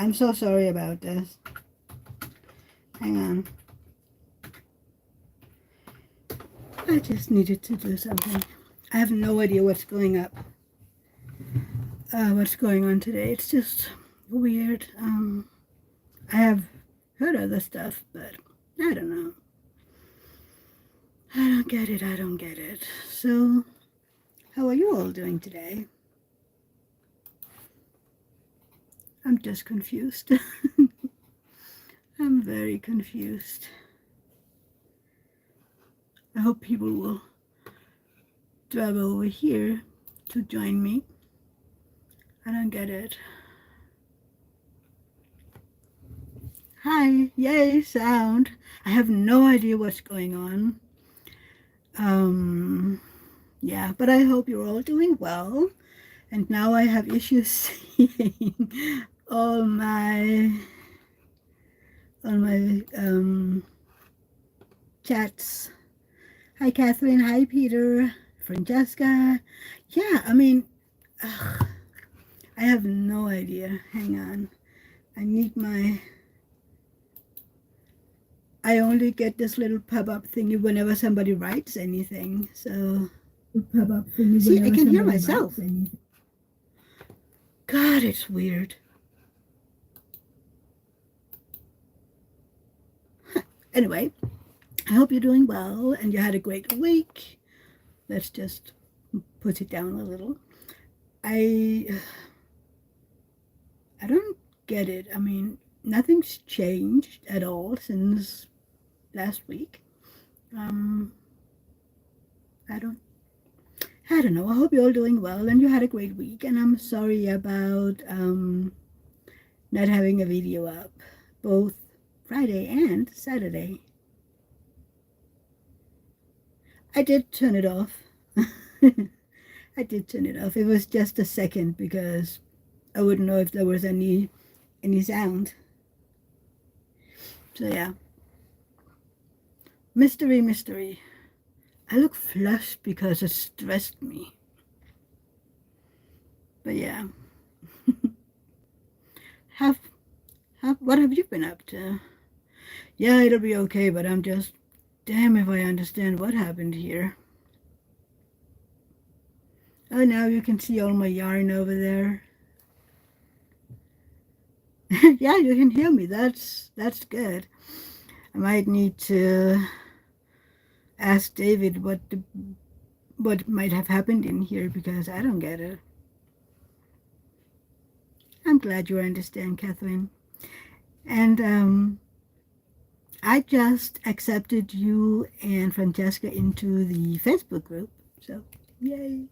I'm so sorry about this. Hang on. I just needed to do something. I have no idea what's going up. What's going on today. It's just weird. I have heard other stuff, but I don't know. I don't get it. I don't get it. So, how are you all doing today? I'm just confused. I'm very confused. I hope people will drive over here to join me. I don't get it. Hi, yay, sound. I have no idea what's going on. Yeah, but I hope you're all doing well. And now I have issues seeing all my chats. Hi, Catherine. Hi, Peter. Francesca. Yeah, I mean, ugh, I have no idea. Hang on. I need my... I only get this little pop-up thingy whenever somebody writes anything. So, pop-up thingy. See, I can hear myself. God, it's weird. Anyway, I hope you're doing well and you had a great week. Let's just put it down a little. I don't get it. I mean, nothing's changed at all since last week. I don't know. I hope you're all doing well and you had a great week. And I'm sorry about not having a video up both Friday and Saturday. I did turn it off. I did turn it off. It was just a second because I wouldn't know if there was any sound. So yeah. Mystery. I look flushed because it stressed me. But yeah. What have you been up to? Yeah, it'll be okay, but I'm just, damn if I understand what happened here. Oh, now you can see all my yarn over there. Yeah, you can hear me. That's good. I might need to ask David what might have happened in here because I don't get it. I'm glad you understand, Catherine. And I just accepted you and Francesca into the Facebook group. So, yay.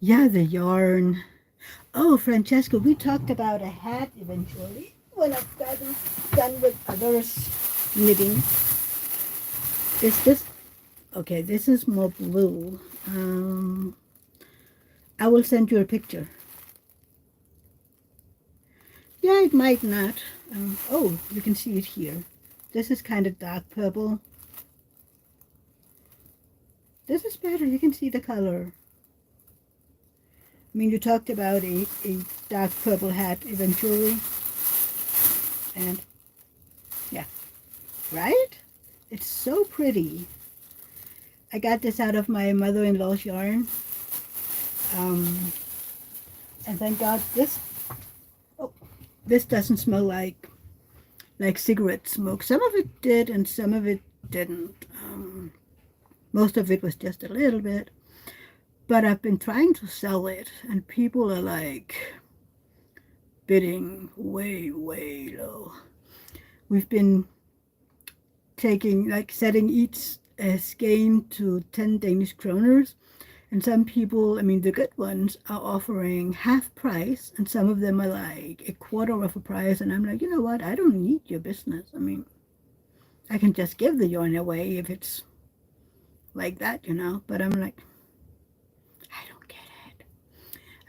Yeah, the yarn. Oh, Francesca, we talked about a hat eventually when I've gotten done with others knitting. Is this... Okay, this is more blue. I will send you a picture. Yeah, it might not. Oh, you can see it here. This is kind of dark purple. This is better. You can see the color. I mean, you talked about a dark purple hat eventually. And, yeah. Right? It's so pretty. I got this out of my mother-in-law's yarn. And thank God this doesn't smell like cigarette smoke. Some of it did and some of it didn't. Most of it was just a little bit. But I've been trying to sell it and people are like bidding way, way low. We've been setting each skein to 10 Danish kroners. And some people, I mean, the good ones are offering half price, and some of them are like a quarter of a price. And I'm like, you know what? I don't need your business. I mean, I can just give the yarn away if it's like that, you know. But I'm like, I don't get it.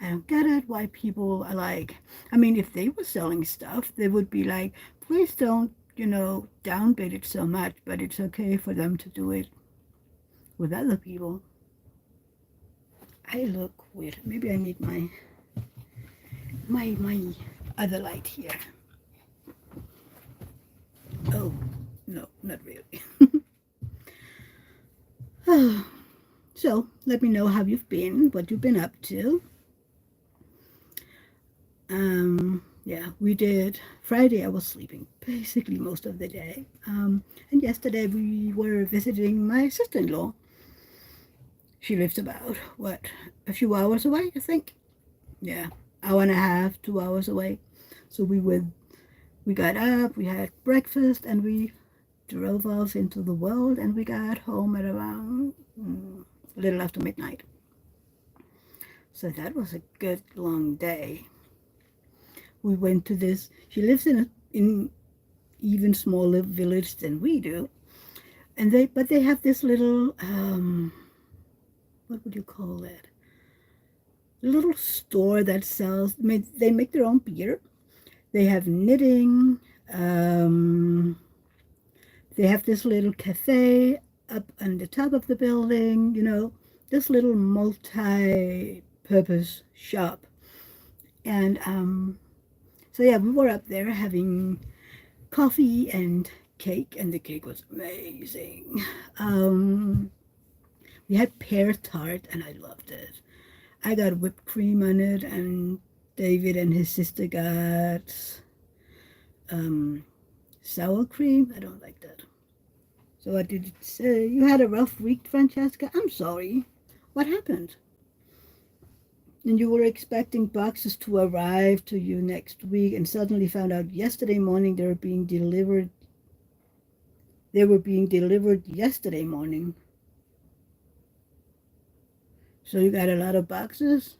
I don't get it why people are like, I mean, if they were selling stuff, they would be like, please don't, you know, downbid it so much, but it's okay for them to do it with other people. I look weird. Maybe I need my my other light here. Oh, no, not really. So, let me know how you've been, what you've been up to. Yeah, we did. Friday I was sleeping basically most of the day. And yesterday we were visiting my sister-in-law. She lives about, what, a few hours away, I think. Yeah, hour and a half, 2 hours away. So we got up, we had breakfast, and we drove off into the world, and we got home at around a little after midnight. So that was a good long day. We went to this. She lives in even smaller village than we do, and they have this little what would you call it? A little store that sells. They make their own beer. They have knitting. Um, they have this little cafe up on the top of the building. This little multi-purpose shop, and so yeah, we were up there having coffee and cake, and the cake was amazing. Um, we had pear tart, and I loved it. I got whipped cream on it, and David and his sister got um, sour cream. I don't like that. So what did it say? You had a rough week, Francesca? I'm sorry. What happened? And you were expecting boxes to arrive to you next week and suddenly found out yesterday morning they were being delivered. They were being delivered yesterday morning. So you got a lot of boxes?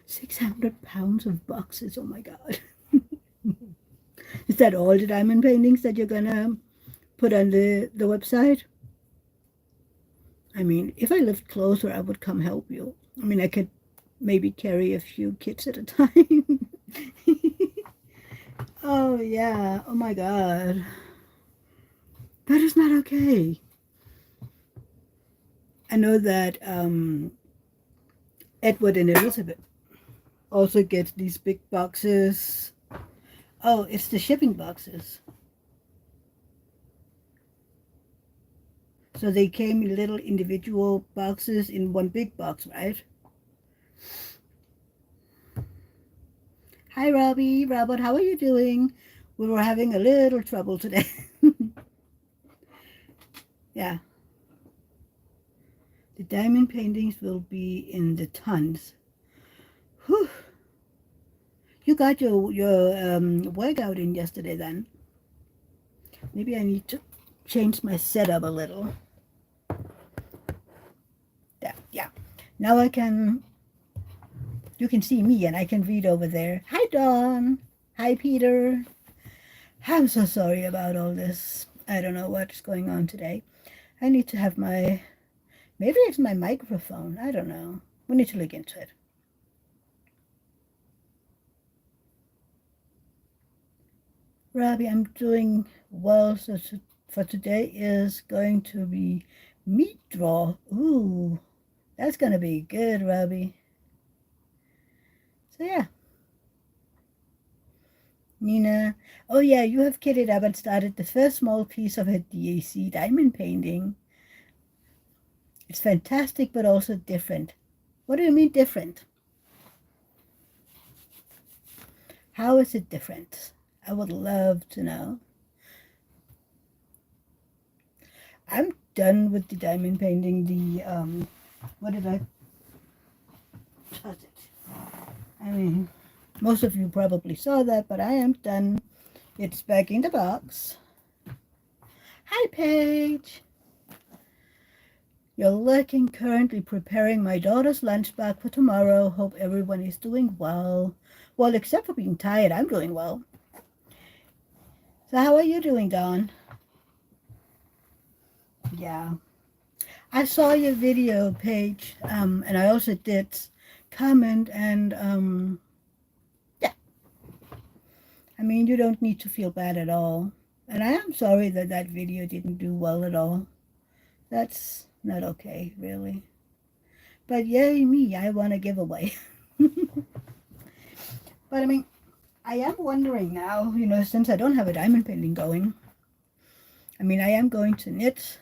600 pounds of boxes. Oh my God. Is that all the diamond paintings that you're gonna put on the website? I mean, if I lived closer, I would come help you. I mean, I could maybe carry a few kits at a time. Oh, yeah. Oh my God. That is not okay. I know that Edward and Elizabeth also get these big boxes. Oh, it's the shipping boxes. So they came in little individual boxes in one big box, right? Hi, Robbie. Robert, how are you doing? We were having a little trouble today. Yeah. The diamond paintings will be in the tons. Whew. You got your workout in yesterday then. Maybe I need to change my setup a little. Yeah. Now you can see me and I can read over there. Hi, Dawn. Hi, Peter. I'm so sorry about all this. I don't know what's going on today. I need to have maybe it's my microphone. I don't know. We need to look into it. Robbie, I'm doing well. So for today is going to be meat draw. Ooh, that's going to be good, Robbie. So yeah. Nina, oh yeah, you have kitted up and started the first small piece of a DAC diamond painting. It's fantastic, but also different. What do you mean different? How is it different? I would love to know. I'm done with the diamond painting. What did I touch it? I mean, most of you probably saw that, but I am done. It's back in the box. Hi, Paige. You're looking currently preparing my daughter's lunchbox for tomorrow. Hope everyone is doing well. Well, except for being tired, I'm doing well. So how are you doing, Dawn? Yeah. I saw your video, Paige, and I also did comment, and yeah. I mean, you don't need to feel bad at all. And I am sorry that that video didn't do well at all. That's not okay, really. But yay me, I want to give away. But I mean, I am wondering now, since I don't have a diamond painting going, I mean, I am going to knit.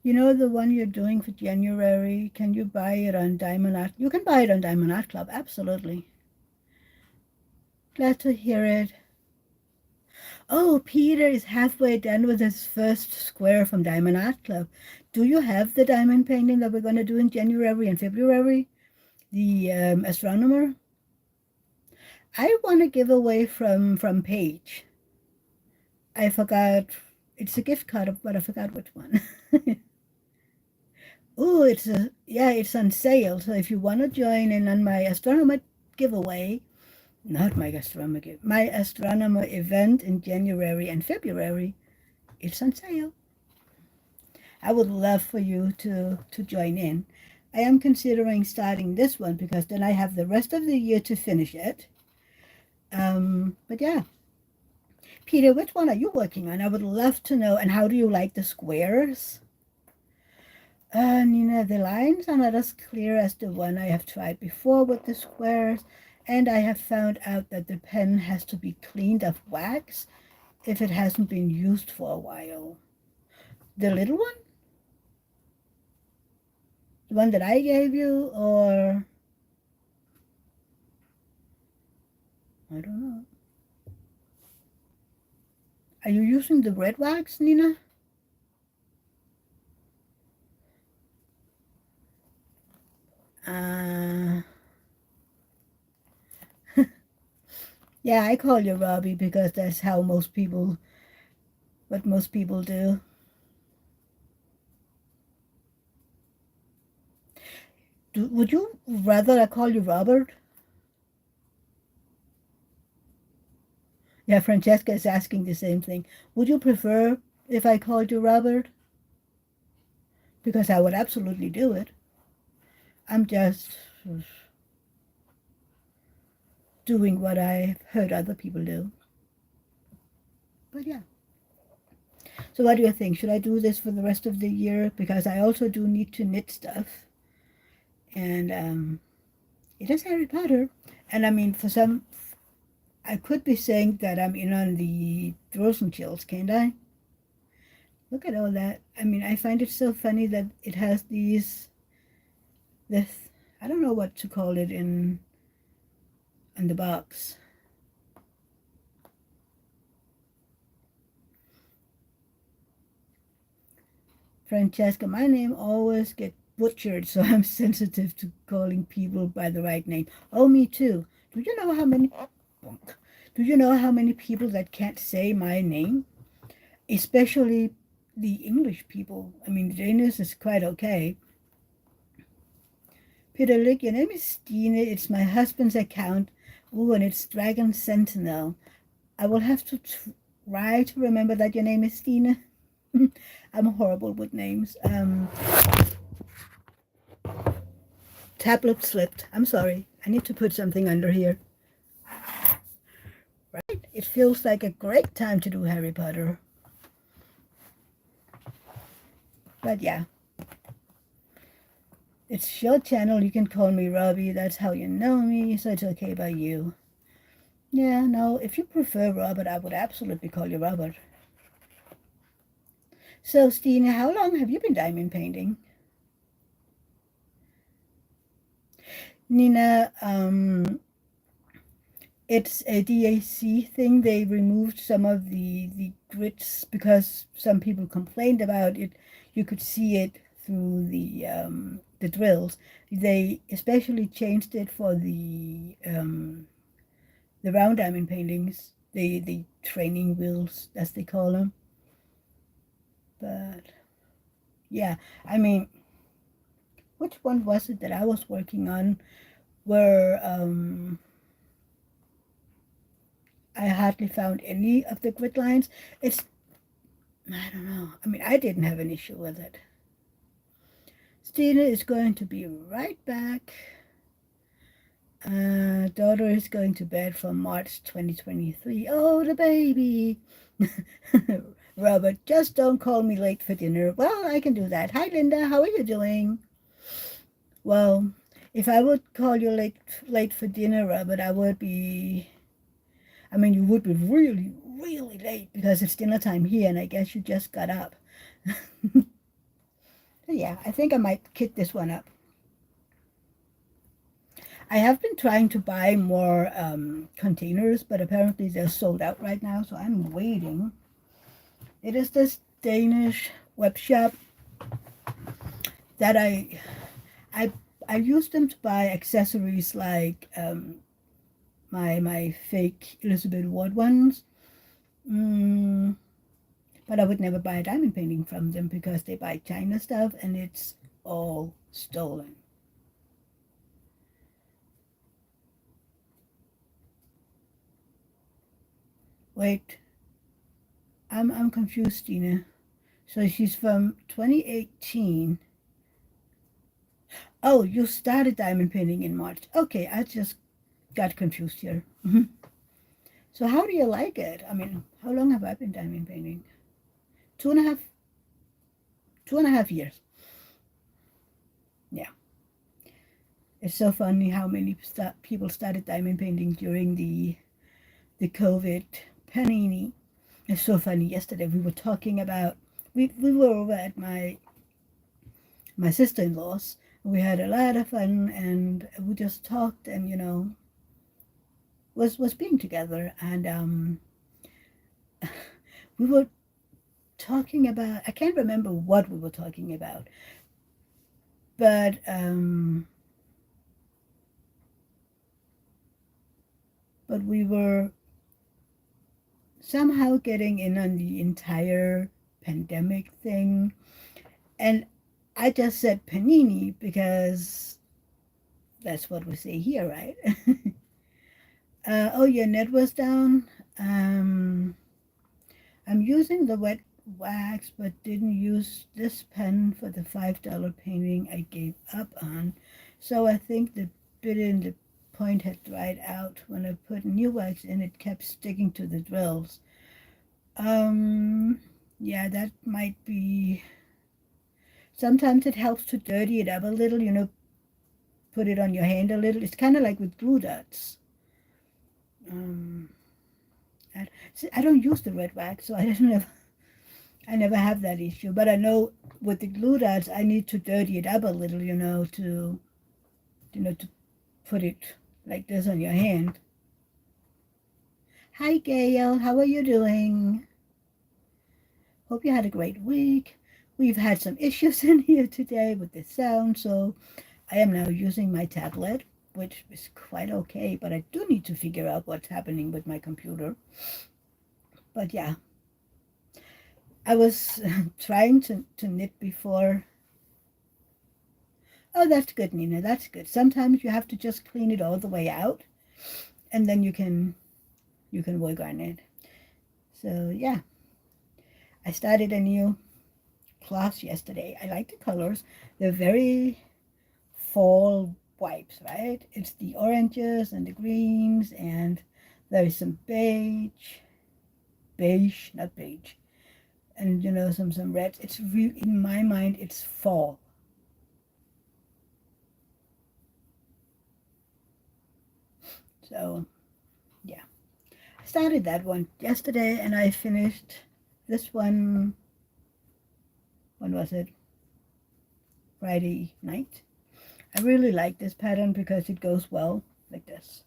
You know the one you're doing for January? Can you buy it on Diamond Art? You can buy it on Diamond Art Club, absolutely. Glad to hear it. Oh, Peter is halfway done with his first square from Diamond Art Club. Do you have the diamond painting that we're going to do in January and February? The astronomer? I want to give away from Paige. I forgot. It's a gift card, but I forgot which one. Oh, it's on sale. So if you want to join in on my astronomer giveaway, not my astronomer my astronomer event in January and February, it's on sale. I would love for you to join in. I am considering starting this one because then I have the rest of the year to finish it. But yeah, Peter, which one are you working on? I would love to know. And how do you like the squares? Nina, the lines are not as clear as the one I have tried before with the squares, and I have found out that the pen has to be cleaned of wax if it hasn't been used for a while. The little one? The one that I gave you, or I don't know. Are you using the red wax, Nina? Uh, yeah, I call you Robbie because that's how what most people do. Would you rather I call you Robert? Yeah, Francesca is asking the same thing. Would you prefer if I called you Robert? Because I would absolutely do it. I'm just doing what I've heard other people do. But yeah. So what do you think? Should I do this for the rest of the year? Because I also do need to knit stuff. And it is Harry Potter. And I mean, I could be saying that I'm in on the Frozen chills, can't I? Look at all that. I mean, I find it so funny that it has this, I don't know what to call it in the box. Francesca, my name always gets butchered, so I'm sensitive to calling people by the right name. Oh, me too. Do you know how many do you know how many people that can't say my name? Especially the English people. I mean, Danish is quite okay. Peter Lick, your name is Stine. It's my husband's account. Ooh, and it's Dragon Sentinel. I will have to try to remember that your name is Stine. I'm horrible with names. Tablet slipped. I'm sorry. I need to put something under here. Right? It feels like a great time to do Harry Potter. But yeah. It's your channel. You can call me Robbie. That's how you know me, so it's okay by you. Yeah, no, if you prefer Robert, I would absolutely call you Robert. So, Stina, how long have you been diamond painting? Nina, it's a DAC thing. They removed some of the grits because some people complained about it. You could see it through the drills. They especially changed it for the round diamond paintings, the training wheels, as they call them. But yeah, I mean, which one was it that I was working on where I hardly found any of the grid lines? I don't know. I mean, I didn't have an issue with it. Stina is going to be right back. Daughter is going to bed from March 2023. Oh, the baby. Robert, just don't call me late for dinner. Well, I can do that. Hi, Linda. How are you doing? Well, if I would call you late for dinner, Robert, I would be. I mean, you would be really, really late because it's dinner time here, and I guess you just got up. Yeah, I think I might kit this one up. I have been trying to buy more containers, but apparently they're sold out right now, so I'm waiting. It is this Danish web shop that I I use them to buy accessories like my fake Elizabeth Ward ones. Mm, but I would never buy a diamond painting from them because they buy China stuff and it's all stolen. Wait, I'm confused, Tina. So she's from 2018. Oh, you started diamond painting in March. Okay, I just got confused here. So how do you like it? I mean, how long have I been diamond painting? Two and a half, 2.5 years. Yeah, it's so funny how many people started diamond painting during the COVID panini. It's so funny. Yesterday we were talking about we were over at my sister-in-law's. We had a lot of fun and we just talked and was being together and we were talking about, I can't remember what we were talking about, but but we were somehow getting in on the entire pandemic thing. And I just said panini because that's what we say here, right? Oh, your net was down. I'm using the wet wax, but didn't use this pen for the $5 painting I gave up on. So I think the bit in the point had dried out. When I put new wax in, it kept sticking to the drills. Yeah, that might be. Sometimes it helps to dirty it up a little, put it on your hand a little. It's kind of like with glue dots. Um, I don't use the red wax, so I never have that issue. But I know with the glue dots, I need to dirty it up a little, to put it like this on your hand. Hi, Gail. How are you doing? Hope you had a great week. We've had some issues in here today with the sound, so I am now using my tablet, which is quite okay, but I do need to figure out what's happening with my computer. But yeah, I was trying to knit before. Oh, that's good, Nina. That's good. Sometimes you have to just clean it all the way out, and then you can work on it. So yeah, I started a new class yesterday. I like the colors. They're very fall wipes, right? It's the oranges and the greens, and there is some beige, not beige, and some reds. It's really, in my mind, it's fall. So yeah, I started that one yesterday, and I finished this one. When was it? Friday night. I really like this pattern because it goes well like this,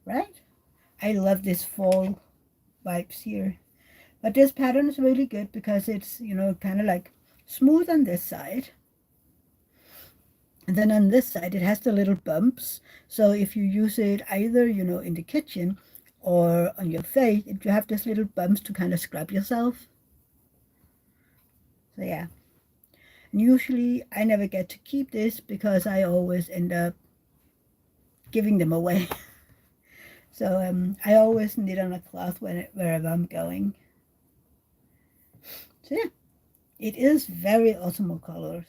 right? I love this fall vibes here. But this pattern is really good because it's, kind of like smooth on this side. And then on this side, it has the little bumps. So if you use it either, in the kitchen or on your face, you have this little bumps to kind of scrub yourself. So yeah. And usually I never get to keep this because I always end up giving them away. So I always knit on a cloth wherever I'm going. So yeah, it is very autumnal colors.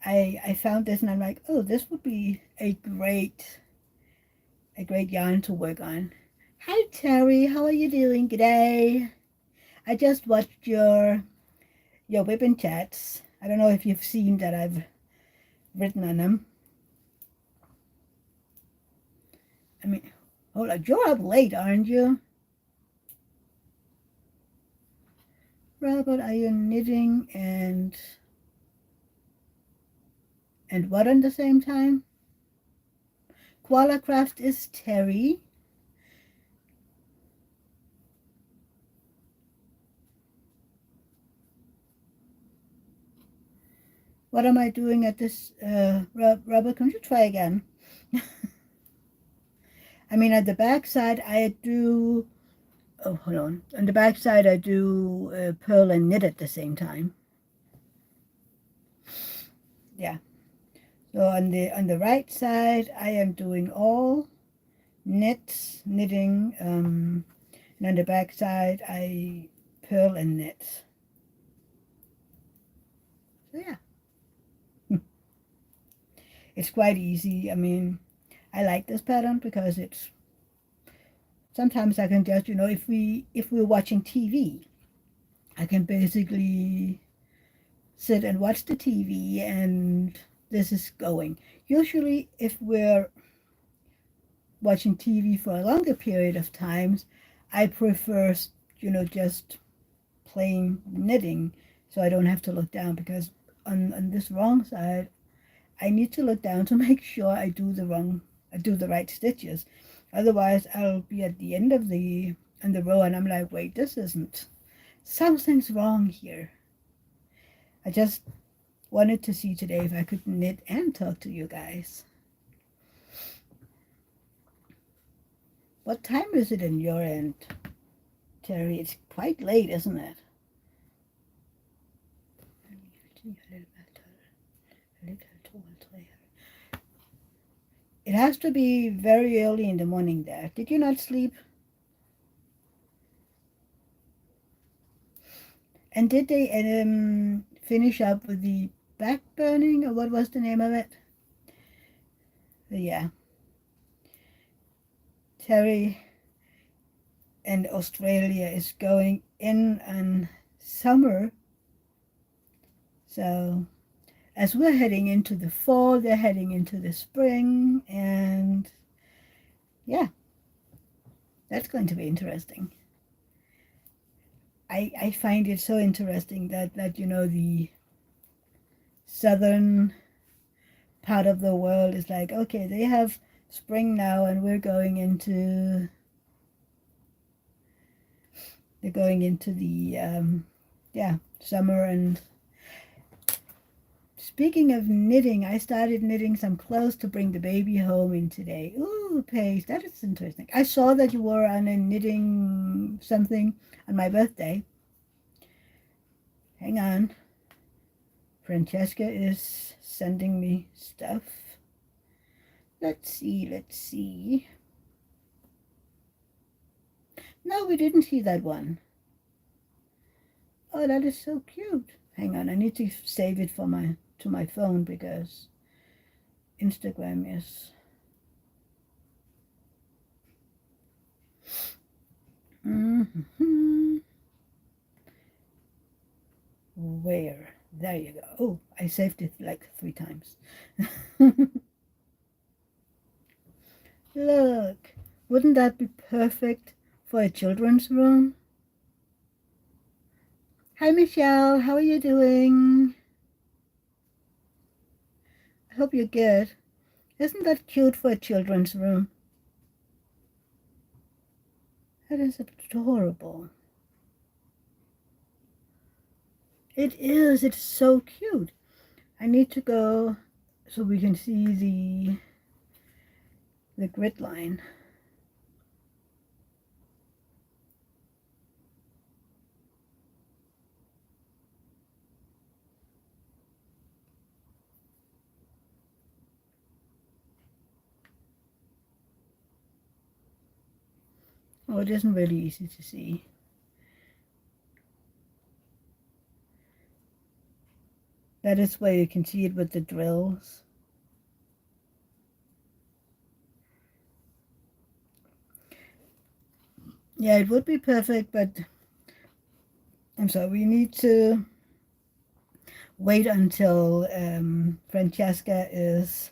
I found this and I'm like, oh, this would be a great yarn to work on. Hi Terry, how are you doing today? I just watched your Whippin' chats. I don't know if you've seen that I've written on them. I mean, hold on, you're up late, aren't you? Robert, are you knitting and what at the same time? Koala Craft is Terry. What am I doing at this? Robert, can you try again? I mean, at the back side, I do. Oh, hold on. On the back side, I do purl and knit at the same time. Yeah. So on the right side, I am doing all knitting, and on the back side, I purl and knit. So yeah, it's quite easy. I mean, I like this pattern because it's sometimes I can just, if we're watching TV, I can basically sit and watch the TV and this is going. Usually, if we're watching TV for a longer period of times, I prefer, just plain knitting so I don't have to look down because on this wrong side, I need to look down to make sure I do the right stitches. Otherwise, I'll be at the end of the row and I'm like, wait, this isn't, something's wrong here. I just wanted to see today if I could knit and talk to you guys. What time is it in your end, Terry? It's quite late, isn't it? It has to be very early in the morning there. Did you not sleep? And did they finish up with the back burning, or what was the name of it? Yeah. Terry and Australia is going in on summer. So as we're heading into the fall, they're heading into the spring, and yeah, that's going to be interesting. I find it so interesting that the southern part of the world is like, okay, they have spring now and they're going into the summer. And speaking of knitting, I started knitting some clothes to bring the baby home in today. Ooh, Paige, that is interesting. I saw that you were on a knitting something on my birthday. Hang on. Francesca is sending me stuff. Let's see. No, we didn't see that one. Oh, that is so cute. Hang on, I need to save it to my phone because Instagram is where? There you go. Oh, I saved it like 3 times. Look, wouldn't that be perfect for a children's room? Hi, Michelle. How are you doing? I hope you're good. Isn't that cute for a children's room? That is adorable. It is. It's so cute. I need to go so we can see the grid line. Oh, it isn't really easy to see. That is where you can see it with the drills. Yeah, it would be perfect, but And so we need to wait until Francesca is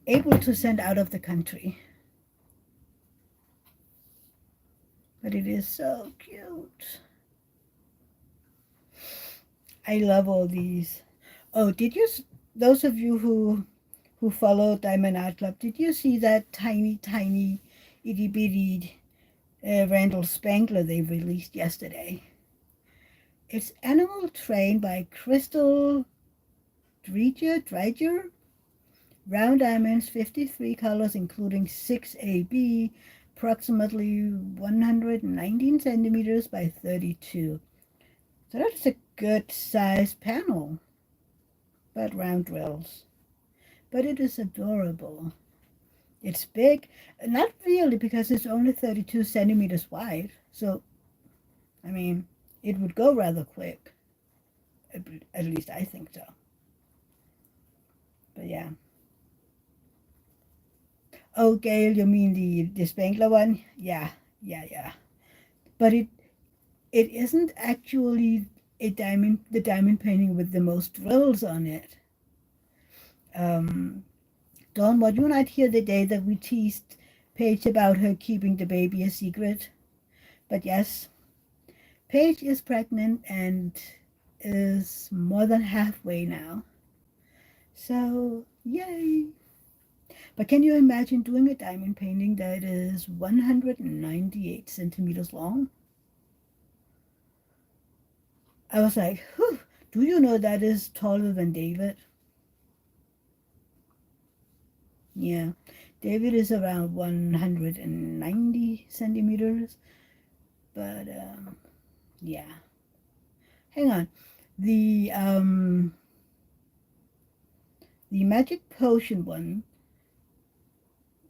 able to send out of the country. But it is so cute. I love all these. Oh, those of you who follow Diamond Art Club, did you see that tiny, tiny, itty bitty Randall Spangler they released yesterday? It's animal trained by Crystal Dreiger. Round diamonds, 53 colors, including 6AB, approximately 119 centimeters by 32. So that's a good size panel, but round drills. But it is adorable. It's big, not really because it's only 32 centimeters wide. So, I mean, it would go rather quick. At least I think so. But yeah. Oh, Gail, you mean the Spangler one? Yeah, yeah. But it isn't actually the diamond painting with the most drills on it. Dawn, were you not here the day that we teased Paige about her keeping the baby a secret? But yes, Paige is pregnant and is more than halfway now. So, yay! But can you imagine doing a diamond painting that is 198 centimeters long? I was like, whew, do you know that is taller than David? Yeah, David is around 190 centimeters, but yeah. Hang on, the um, the magic potion one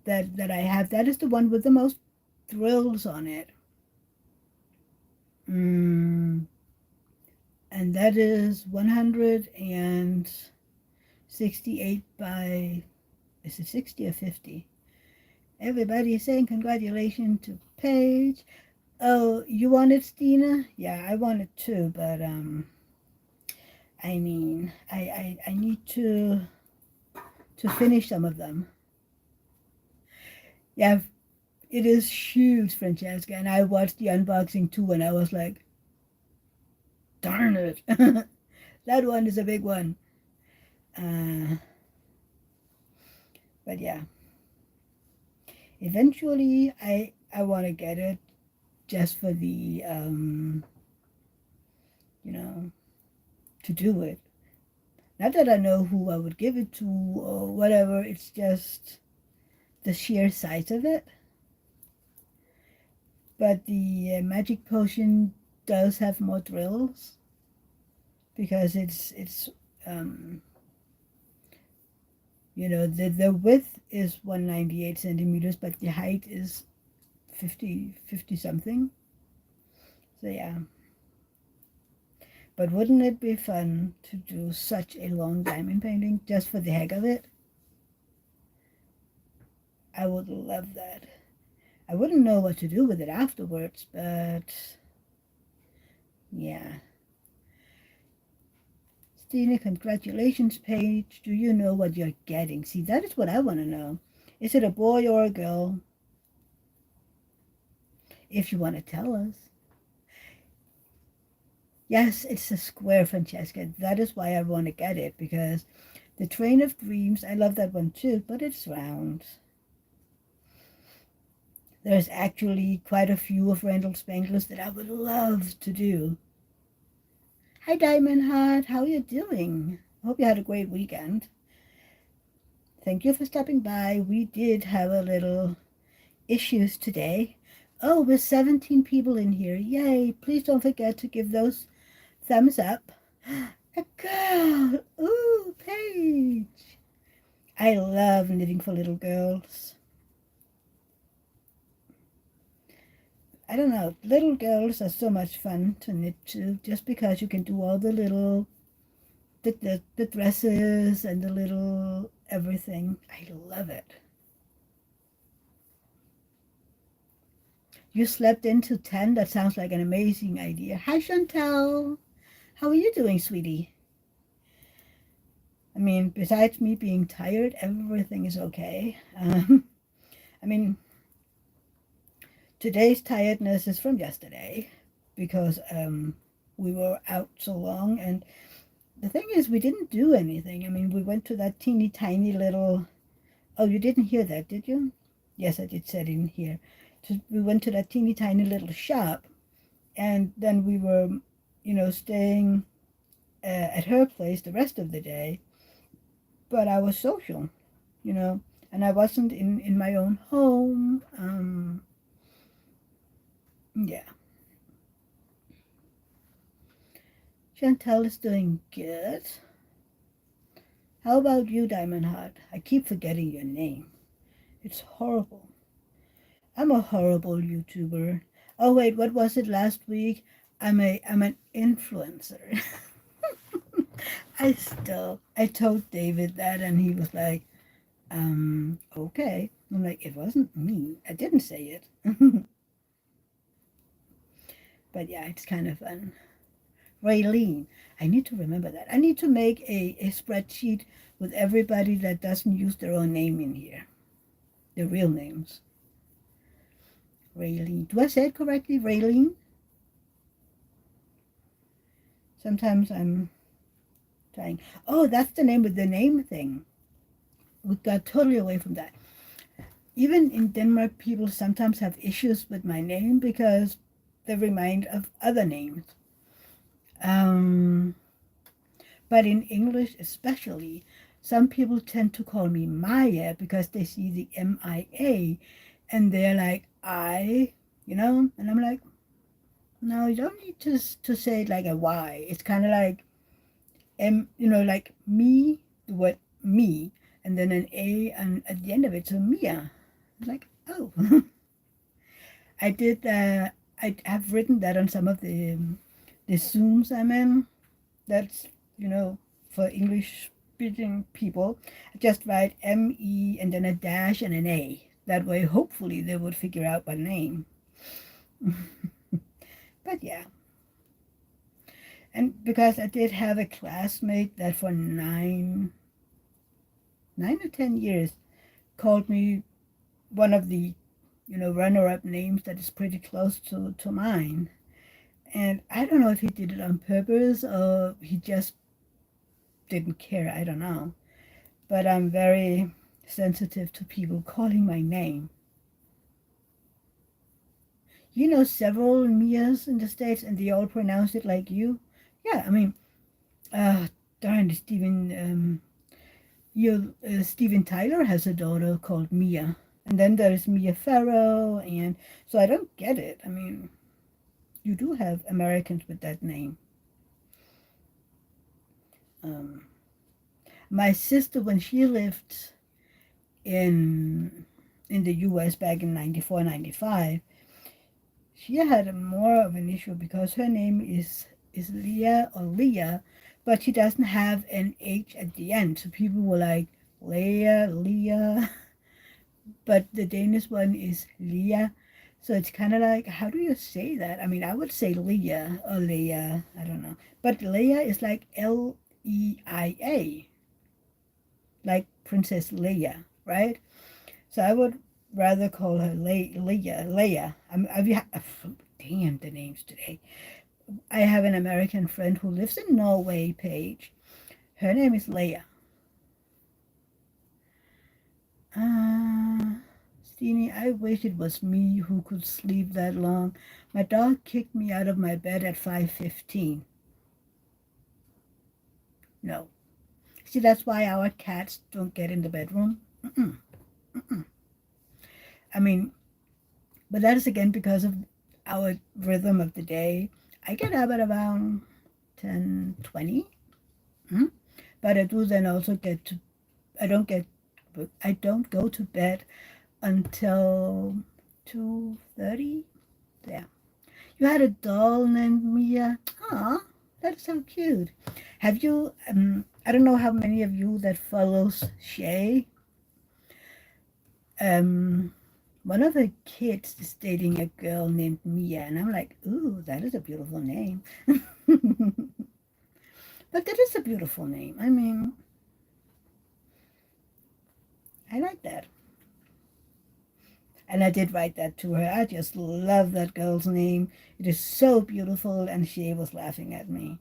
that I have, that is the one with the most drills on it. Mm, and that is 168 by, is it 60 or 50? Everybody is saying congratulations to Paige. Oh, you want it, Stina? Yeah, I want it too, but I mean, I need to finish some of them. Yeah, it is huge, Francesca, and I watched the unboxing too, and I was like, darn it, that one is a big one. Uh, but yeah, eventually I want to get it just for the you know, to do it. Not that I know who I would give it to or whatever. It's just the sheer size of it. But the magic potion does have more drills because it's um, the width is 198 centimeters, but the height is 50 something. So yeah. But wouldn't it be fun to do such a long diamond painting just for the heck of it? I would love that. I wouldn't know what to do with it afterwards, but yeah. Stina, congratulations, Paige. Do you know what you're getting? See, that is what I want to know. Is it a boy or a girl? If you want to tell us. Yes, it's a square, Francesca. That is why I want to get it, because the Train of Dreams, I love that one too, but it's round. There's actually quite a few of Randall Spangler's that I would love to do. Hi, Diamond Heart. How are you doing? Hope you had a great weekend. Thank you for stopping by. We did have a little issues today. Oh, with 17 people in here. Yay. Please don't forget to give those thumbs up. A girl. Ooh, Paige. I love knitting for little girls. I don't know. Little girls are so much fun to knit to, just because you can do all the little, the dresses and the little everything. I love it. You slept into 10? That sounds like an amazing idea. Hi, Chantal. How are you doing, sweetie? I mean, besides me being tired, everything is okay. I mean, today's tiredness is from yesterday because we were out so long. And the thing is, we didn't do anything. I mean, we went to that teeny tiny little. Oh, you didn't hear that, did you? Yes, I did say it in here. So we went to that teeny tiny little shop, and then we were, staying at her place the rest of the day. But I was social, you know, and I wasn't in my own home. Yeah. Chantel is doing good. How about you, Diamond Heart? I keep forgetting your name. It's horrible. I'm a horrible YouTuber. Oh wait, what was it last week? I'm an influencer. I told David that, and he was like, okay. I'm like, it wasn't me. I didn't say it. But yeah, it's kind of fun. Raylene. I need to remember that. I need to make a spreadsheet with everybody that doesn't use their own name in here. Their real names. Raylene. Do I say it correctly? Raylene? Sometimes I'm trying. Oh, that's the name of the name thing. We got totally away from that. Even in Denmark, people sometimes have issues with my name because they remind of other names. Um, but in English, especially, some people tend to call me Maya because they see the MIA and they're like, and I'm like, no, you don't need to say it like a Y. It's kind of like like me, the word me, and then an A and at the end of it, so Mia. It's like, oh. I did. I have written that on some of the Zooms I'm in. That's for English speaking people. I just write ME and then a dash and an A. That way, hopefully, they would figure out my name. But yeah, and because I did have a classmate that for 9 or 10 years called me one of the runner-up names that is pretty close to mine. And I don't know if he did it on purpose or he just didn't care. I don't know. But I'm very sensitive to people calling my name. You know several Mias in the States and they all pronounce it like you? Yeah, I mean, darn, Steven Tyler has a daughter called Mia. And then there's Mia Farrow, and so I don't get it. I mean, you do have Americans with that name. Um, my sister, when she lived in the U.S. back in 94, 95, she had more of an issue because her name is Leah or Leah, but she doesn't have an H at the end. So people were like, Leah. But the Danish one is Leah. So it's kind of like, how do you say that? I mean, I would say Leah or Leah. I don't know. But Leia is like Leia, like Princess Leia, right? So I would rather call her Leia. Leia. Damn the names today. I have an American friend who lives in Norway, Paige. Her name is Leia. Steenie, I wish it was me who could sleep that long. My dog kicked me out of my bed at 5:15. No. See, that's why our cats don't get in the bedroom. Mm-mm, mm-mm. I mean, but that is again because of our rhythm of the day. I get up at around 10:20. Mm-hmm. But I do then also I don't get, I don't go to bed until 2:30. Yeah. You had a doll named Mia. Aw, that's so cute. Have you, I don't know how many of you that follows Shay. Um, One of the kids is dating a girl named Mia, and I'm like, ooh, that is a beautiful name. But that is a beautiful name. I mean, I like that. And I did write that to her. I just love that girl's name. It is so beautiful, and she was laughing at me.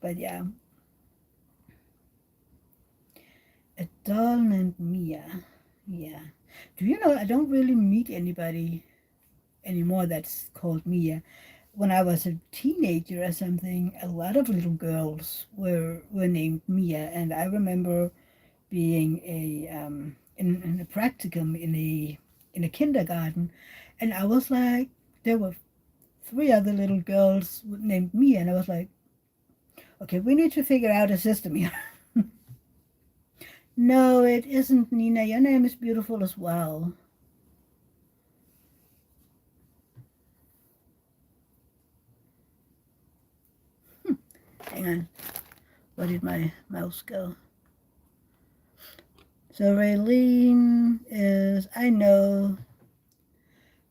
But yeah, a doll named Mia. Yeah. Do you know, I don't really meet anybody anymore that's called Mia. When I was a teenager or something, a lot of little girls were named Mia, and I remember being in a practicum in a kindergarten, and I was like, there were three other little girls named Mia, and I was like, okay, we need to figure out a system here. No, it isn't, Nina. Your name is beautiful as well. Hang on, where did my mouse go? So Raylene is, I know,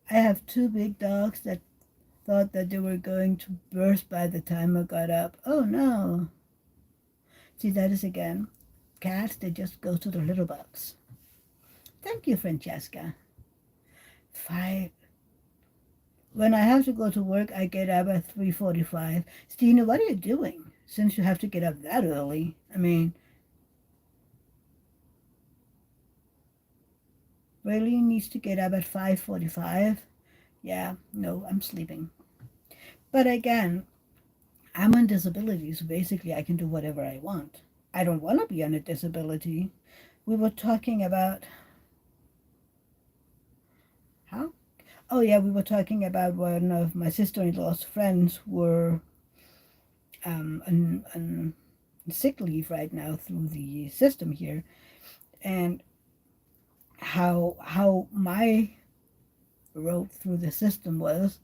I have two big dogs that thought that they were going to burst by the time I got up. Oh no. See, that is again. Cats, they just go to the litter box. Thank you, Francesca. Five. When I have to go to work, I get up at 3:45. Stina, what are you doing? Since you have to get up that early. I mean, Raylene needs to get up at 5:45. Yeah, no, I'm sleeping. But again, I'm on disability, so basically I can do whatever I want. I don't want to be on a disability. We were talking about how? Oh yeah, we were talking about one of my sister-in-law's friends were on sick leave right now through the system here, and how my road through the system was,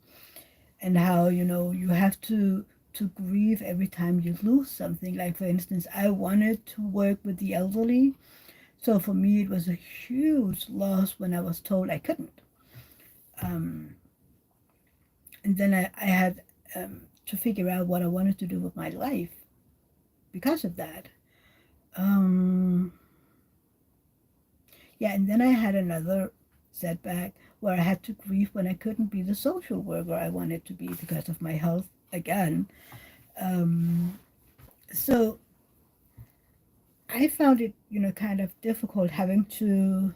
and how you have to grieve every time you lose something. Like for instance, I wanted to work with the elderly, so for me it was a huge loss when I was told I couldn't. Um, and then I had to figure out what I wanted to do with my life because of that. Um, yeah, and then I had another setback where I had to grieve when I couldn't be the social worker I wanted to be because of my health again. Um, so I found it, kind of difficult having to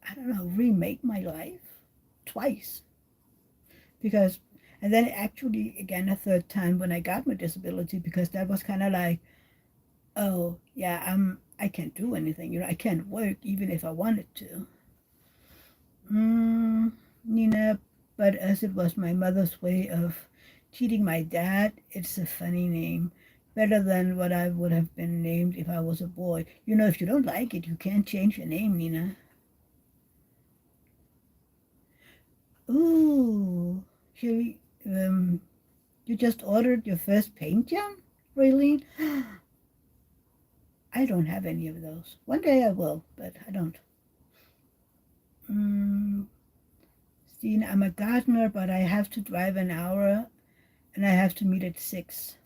I don't know, remake my life twice because, and then actually again a third time when I got my disability, because that was kind of like, oh yeah, I can't do anything, I can't work even if I wanted to. Nina, but as it was my mother's way of cheating my dad, it's a funny name. Better than what I would have been named if I was a boy. If you don't like it, you can't change your name, Nina. Ooh, Sherry, you just ordered your first paint jam? Raylene? I don't have any of those. One day I will, but I don't. Mm, Stina, I'm a gardener, but I have to drive an hour and I have to meet at 6.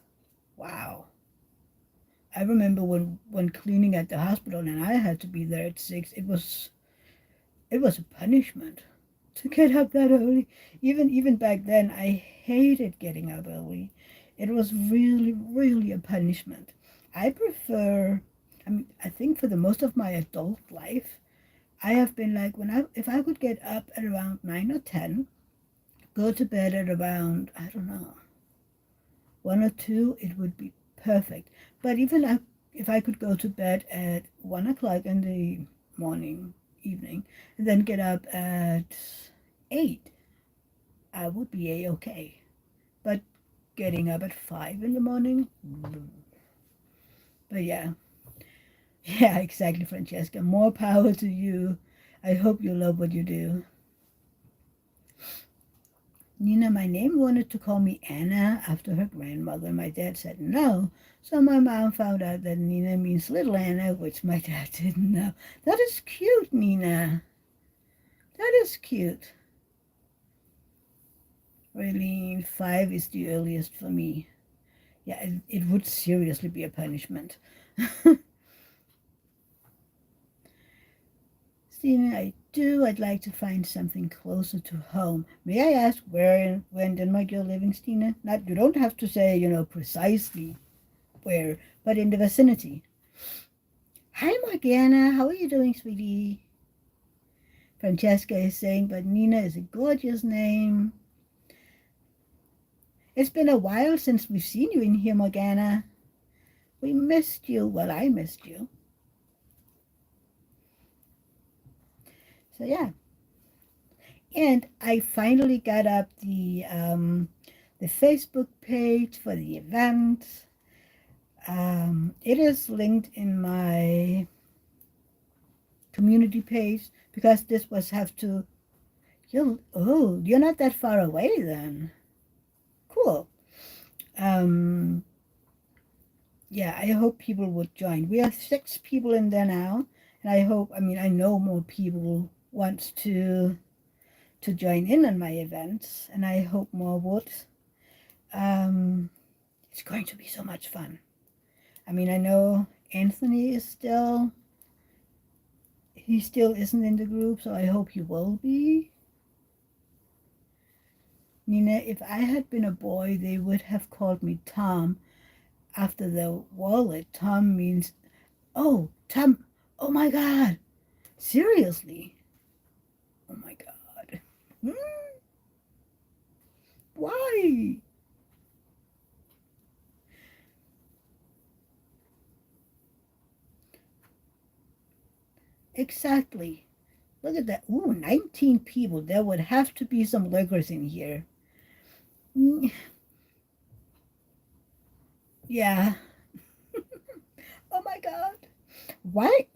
Wow. I remember when cleaning at the hospital and I had to be there at 6. It was a punishment to get up that early. Even back then, I hated getting up early. It was really, really a punishment. I prefer. I mean, I think for the most of my adult life, I have been like, if I could get up at around 9 or 10, go to bed at around, I don't know, 1 or 2, it would be perfect. But even if I could go to bed at 1 o'clock in the morning, evening, and then get up at 8, I would be a-okay. But getting up at 5 in the morning, but yeah, yeah, exactly, Francesca. More power to you. I hope you love what you do. Nina, my name wanted to call me Anna after her grandmother. My dad said no. So my mom found out that Nina means little Anna, which my dad didn't know. That is cute, Nina. That is cute. Really, 5 is the earliest for me. Yeah, it would seriously be a punishment. Stina, I do. I'd like to find something closer to home. May I ask where in Denmark you're living, Stina? Not, you don't have to say, precisely where, but in the vicinity. Hi, Morgana. How are you doing, sweetie? Francesca is saying, but Nina is a gorgeous name. It's been a while since we've seen you in here, Morgana. We missed you. Well, I missed you. So, yeah. And I finally got up the Facebook page for the event. It is linked in my community page because this was have to. You're not that far away then. Cool. Um, yeah, I hope people would join. We are 6 people in there now, and I know more people want to join in on my events, and I hope more would. Um, it's going to be so much fun. I know Anthony he still isn't in the group, so I hope he will be. Nina, if I had been a boy, they would have called me Tom after the wallet. Tom means, oh, Tom, oh my God, seriously, oh my God. Hmm? Why? Exactly. Look at that. Ooh, 19 people. There would have to be some lurkers in here. Mm, yeah. Oh my God. Why?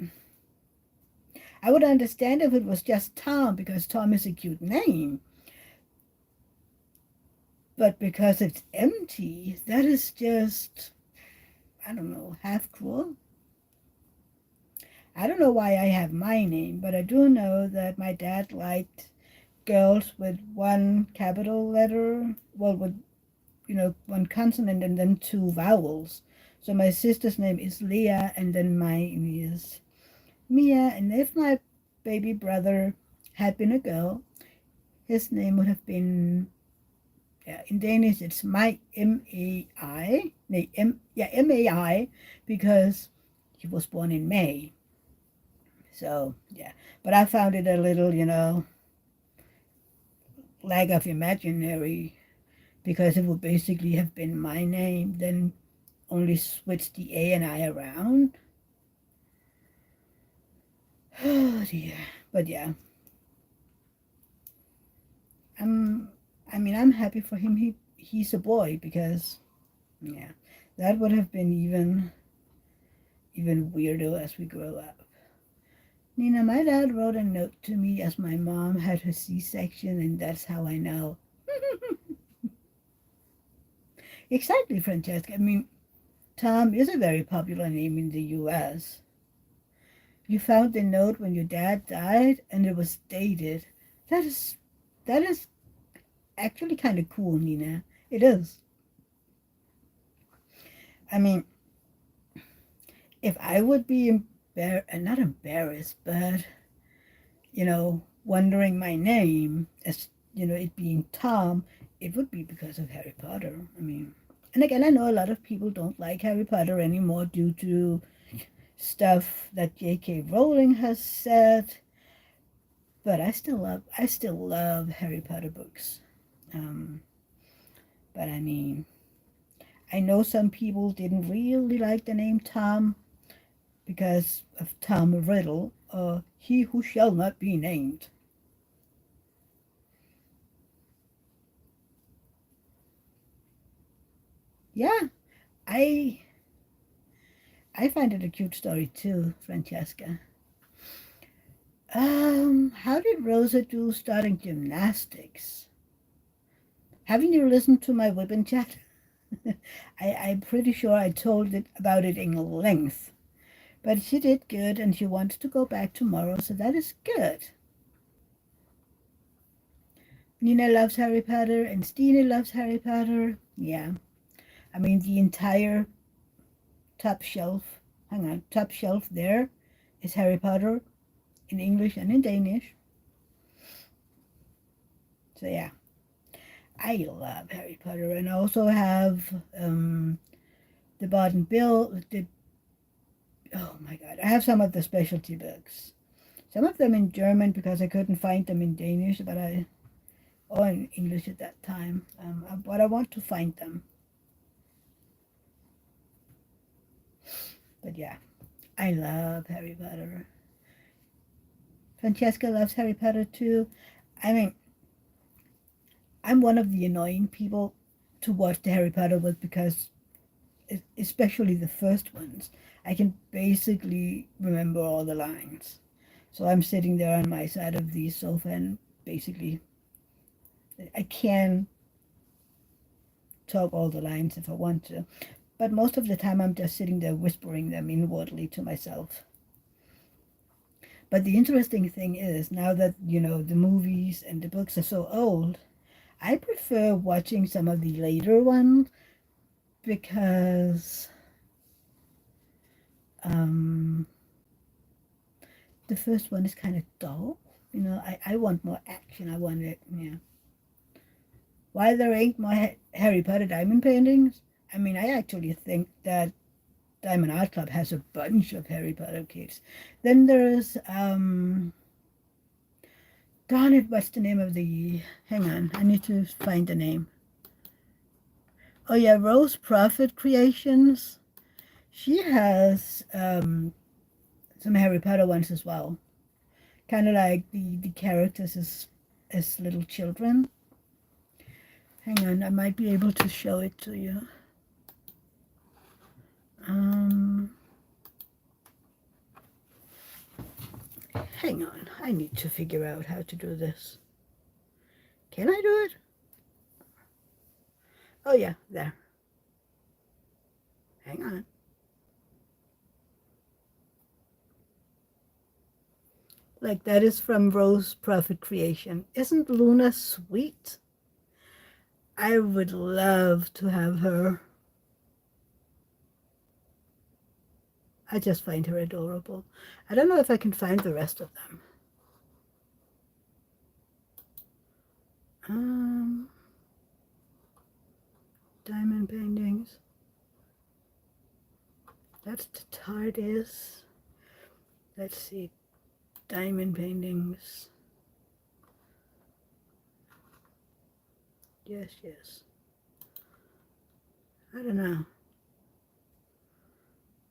I would understand if it was just Tom because Tom is a cute name. But because it's empty, that is just, I don't know, half cruel. I don't know why I have my name, but I do know that my dad liked girls with one capital letter, well, with, one consonant and then 2 vowels. So my sister's name is Leah, and then mine is Mia. And if my baby brother had been a girl, his name would have been, yeah, in Danish it's my M-A-I, M-A-I, because he was born in May. So, yeah. But I found it a little, lack of imaginary because it would basically have been my name, then only switch the A and I around. Oh dear. But yeah, I'm. I'm happy for him. He's a boy because yeah, that would have been even weirder as we grow up. Nina, my dad wrote a note to me as my mom had her C-section, and that's how I know. Exactly, Francesca. Tom is a very popular name in the U.S. You found the note when your dad died, and it was dated. That is that is actually kind of cool, Nina. It is. I mean, if I would be not embarrassed, but wondering my name as it being Tom, it would be because of Harry Potter. And again, I know a lot of people don't like Harry Potter anymore due to stuff that J.K. Rowling has said, but I still love Harry Potter books. Um, but I know some people didn't really like the name Tom because of Tom Riddle, or he who shall not be named. Yeah, I I find it a cute story too, Francesca. How did Rosa do starting gymnastics? Haven't you listened to my Whippin' chat? I'm pretty sure I told it about it in length. But she did good and she wants to go back tomorrow, so that is good. Nina loves Harry Potter and Stina loves Harry Potter. Yeah. I mean, the entire top shelf, hang on, top shelf there is Harry Potter in English and in Danish. So yeah, I love Harry Potter, and I also have the Bard and Bill. Oh my God, I have some of the specialty books. Some of them in German because I couldn't find them in Danish, or in English at that time. But I want to find them. But yeah, I love Harry Potter. Francesca loves Harry Potter too. I mean, I'm one of the annoying people to watch the Harry Potter with because, especially the first ones, I can basically remember all the lines. So I'm sitting there on my side of the sofa and basically I can talk all the lines if I want to. But most of the time I'm just sitting there whispering them inwardly to myself. But the interesting thing is, now that, the movies and the books are so old, I prefer watching some of the later ones because um, the first one is kind of dull. I want more action. I want it, yeah. Why there ain't more Harry Potter diamond paintings? I mean, I actually think that Diamond Art Club has a bunch of Harry Potter kits. Then there's, darn it, what's the name of the, hang on, I need to find the name. Oh yeah, Rose Prophet Creations. She has some Harry Potter ones as well. Kind of like the characters as little children. Hang on, I might be able to show it to you. Hang on, I need to figure out how to do this. Can I do it? Oh yeah, there. Hang on. Like that is from Rose Prophet Creation. Isn't Luna sweet? I would love to have her. I just find her adorable. I don't know if I can find the rest of them. Diamond paintings. That's the TARDIS. Let's see. Diamond paintings. Yes, yes. I don't know.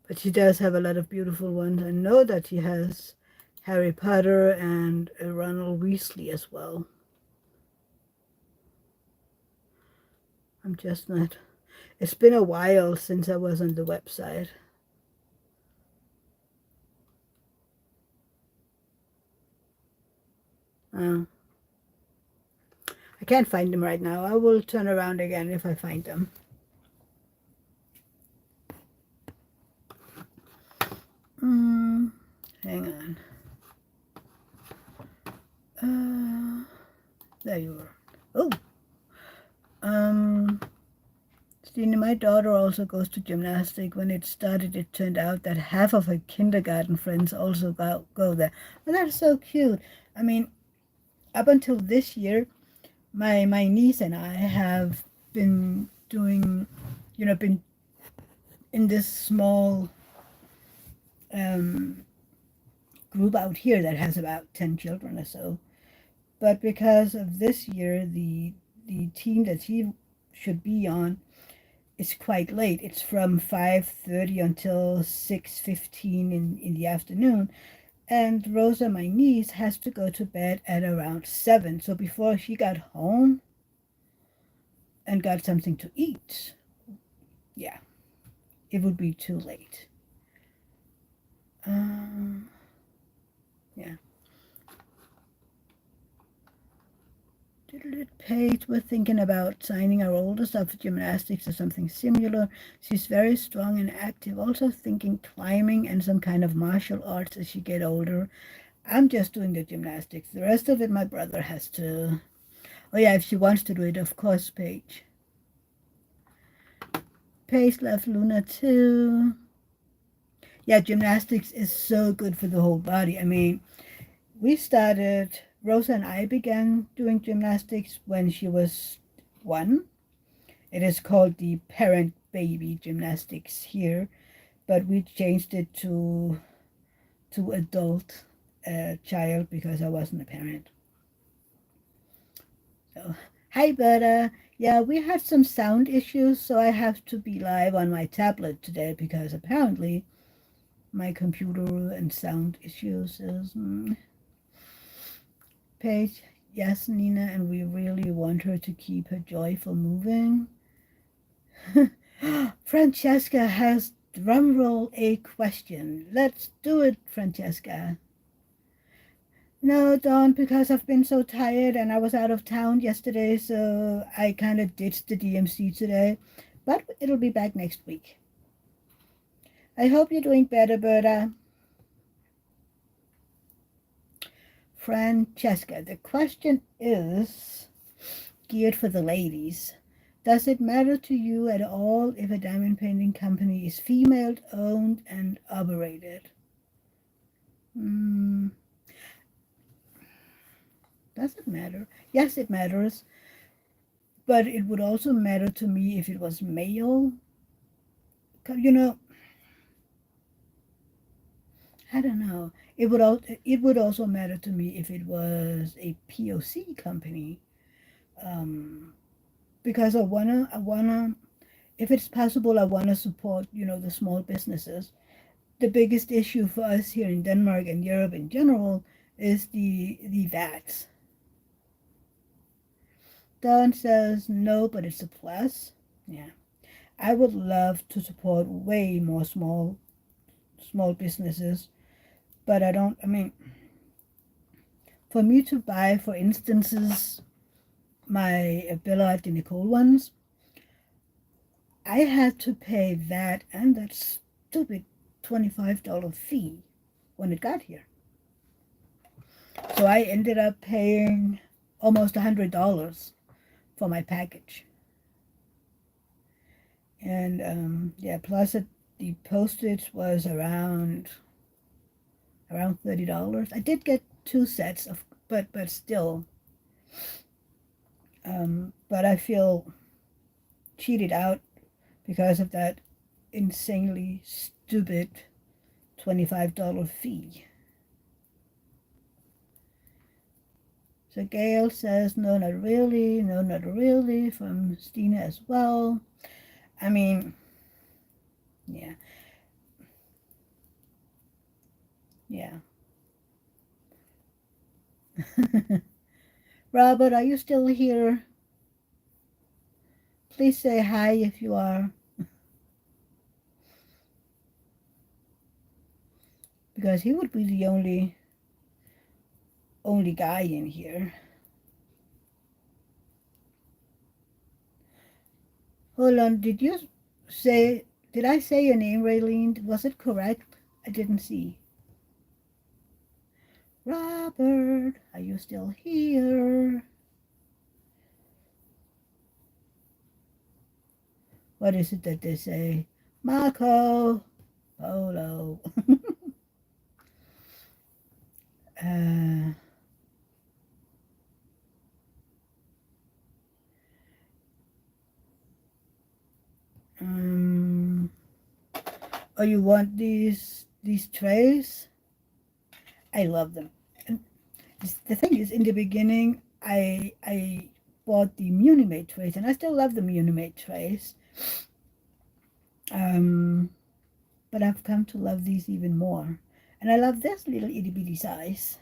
But she does have a lot of beautiful ones. I know that she has Harry Potter and Ronald Weasley as well. I'm just not. It's been a while since I was on the website. I can't find them right now. I will turn around again if I find them. Hang on. There you are. Oh. Stina, my daughter also goes to gymnastic. When it started, it turned out that half of her kindergarten friends also go there. Well, that's so cute. I mean, up until this year, my niece and I have been doing, been in this small group out here that has about 10 children or so. But because of this year, the team that she should be on is quite late. It's from 5:30 until 6:15 in the afternoon. And Rosa, my niece, has to go to bed at around 7. So before she got home and got something to eat, yeah, it would be too late. Yeah. Paige, we're thinking about signing our oldest up for gymnastics or something similar. She's very strong and active. Also thinking climbing and some kind of martial arts as she get older. I'm just doing the gymnastics. The rest of it, my brother has to. Oh yeah, if she wants to do it, of course, Paige. Paige left Luna too. Yeah, gymnastics is so good for the whole body. I mean, Rosa and I began doing gymnastics when she was 1. It is called the parent baby gymnastics here, but we changed it to adult child because I wasn't a parent. So, hi, Berta. Yeah, we had some sound issues, so I have to be live on my tablet today because apparently my computer and sound issues is. Paige, yes, Nina, and we really want her to keep her joyful moving. Francesca has drumroll a question. Let's do it, Francesca. No, don't, because I've been so tired and I was out of town yesterday, so I kind of ditched the DMC today. But it'll be back next week. I hope you're doing better, Berta. Francesca, the question is geared for the ladies. Does it matter to you at all if a diamond painting company is female-owned and operated? Does it matter? Yes, it matters. But it would also matter to me if it was male. You know, I don't know. It would also matter to me if it was a POC company, because if it's possible, I wanna support the small businesses. The biggest issue for us here in Denmark and Europe in general is the VAT. Don says no, but it's a plus. Yeah, I would love to support way more small businesses, but I don't. I mean, for me to buy, for instances, my Bella de Nicole ones, I had to pay that and that stupid $25 fee when it got here. So I ended up paying almost $100 for my package. And yeah, plus the postage was around $30. I did get 2 sets of, but still, but I feel cheated out because of that insanely stupid $25 fee. So Gail says, no, not really, from Stina as well. I mean, yeah. Robert, are you still here? Please say hi if you are. Because he would be the only guy in here. Hold on, did I say your name, Raylene? Was it correct? I didn't see. Robert, are you still here? What is it that they say? Marco Polo. Oh, you want these trays? I love them. And the thing is, in the beginning, I bought the Munimate trays, and I still love the Munimate trays. But I've come to love these even more, and I love this little itty bitty size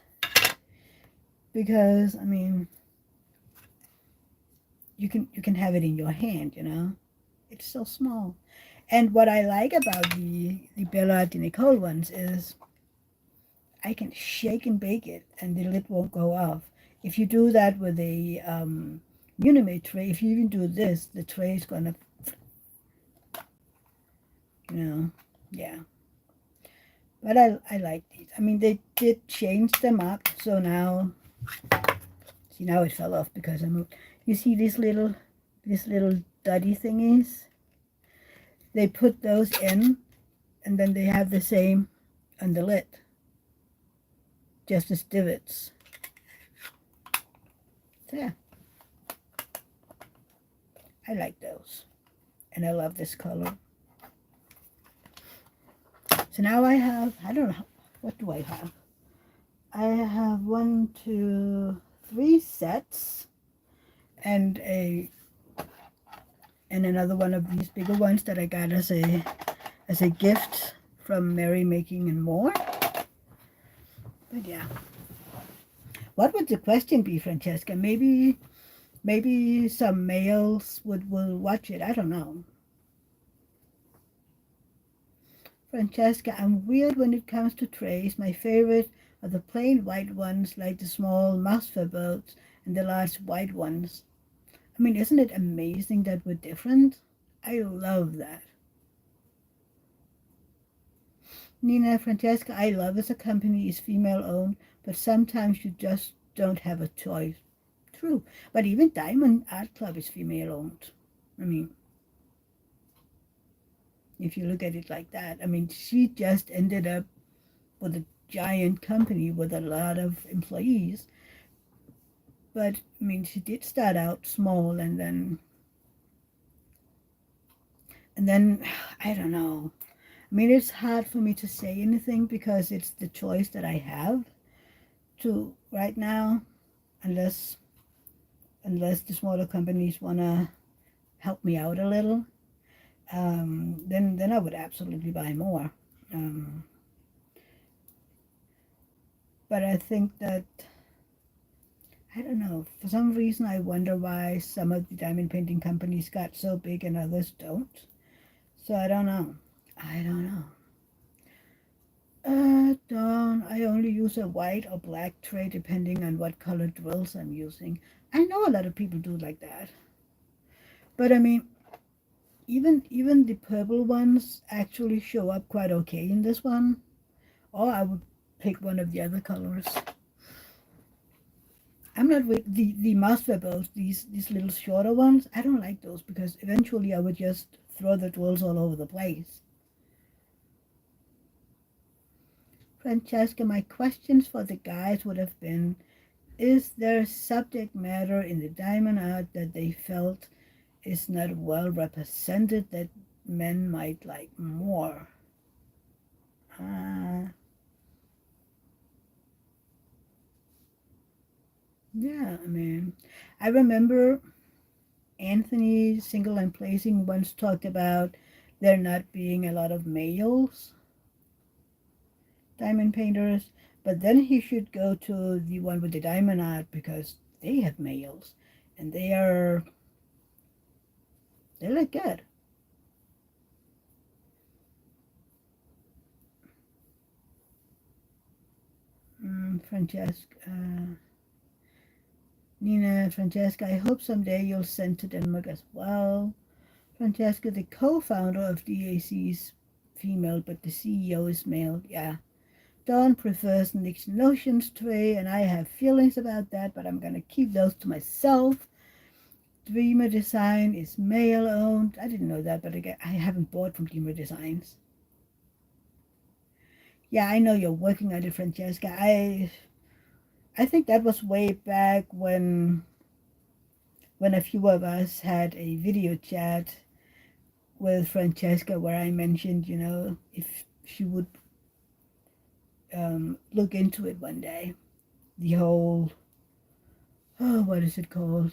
because I mean, you can have it in your hand. It's so small. And what I like about the Bella de Nicole ones is I can shake and bake it and the lid won't go off. If you do that with a Unimate tray, if you even do this, the tray is gonna, yeah. But I like these. I mean, they did change them up, so now, see, now it fell off because I moved. You see these little duddy thingies? They put those in, and then they have the same on the lid, just as divots. So yeah, I like those, and I love this color. So now I have, I don't know, what do I have? I have 1, 2, 3 sets and another one of these bigger ones that I got as a gift from Mary Making and More. But yeah. What would the question be, Francesca? Maybe some males will watch it. I don't know. Francesca, I'm weird when it comes to trays. My favorite are the plain white ones, like the small Masfa boats, and the large white ones. I mean, isn't it amazing that we're different? I love that. Nina, Francesca, I love as a company is female owned, but sometimes you just don't have a choice. True. But even Diamond Art Club is female owned. I mean, if you look at it like that, I mean, she just ended up with a giant company with a lot of employees. But I mean, she did start out small, and then I don't know. I mean, it's hard for me to say anything because it's the choice that I have to right now, unless the smaller companies wanna help me out a little. Then I would absolutely buy more. Um, but I think that I don't know. For some reason, I wonder why some of the diamond painting companies got so big and others don't. So I don't know. I don't know. Dawn, I only use a white or black tray depending on what color drills I'm using. I know a lot of people do like that. But I mean, even the purple ones actually show up quite okay in this one. Or I would pick one of the other colors. I'm not with the mouse pebbles, these little shorter ones. I don't like those because eventually I would just throw the drills all over the place. Francesca, my questions for the guys would have been, is there subject matter in the diamond art that they felt is not well represented that men might like more? Yeah, I mean, I remember Anthony Single and Placing once talked about there not being a lot of males diamond painters, but then he should go to the one with the diamond art because they have males and they look good. Francesca, Nina, Francesca, I hope someday you'll send to Denmark as well. Francesca, the co-founder of DAC is female, but the CEO is male. Yeah. Dawn prefers Nick's Notions tray, and I have feelings about that, but I'm going to keep those to myself. Dreamer Design is male owned. I didn't know that, but again, I haven't bought from Dreamer Designs. Yeah, I know you're working on it, Francesca. I think that was way back when a few of us had a video chat with Francesca where I mentioned, if she would look into it one day. The whole, what is it called?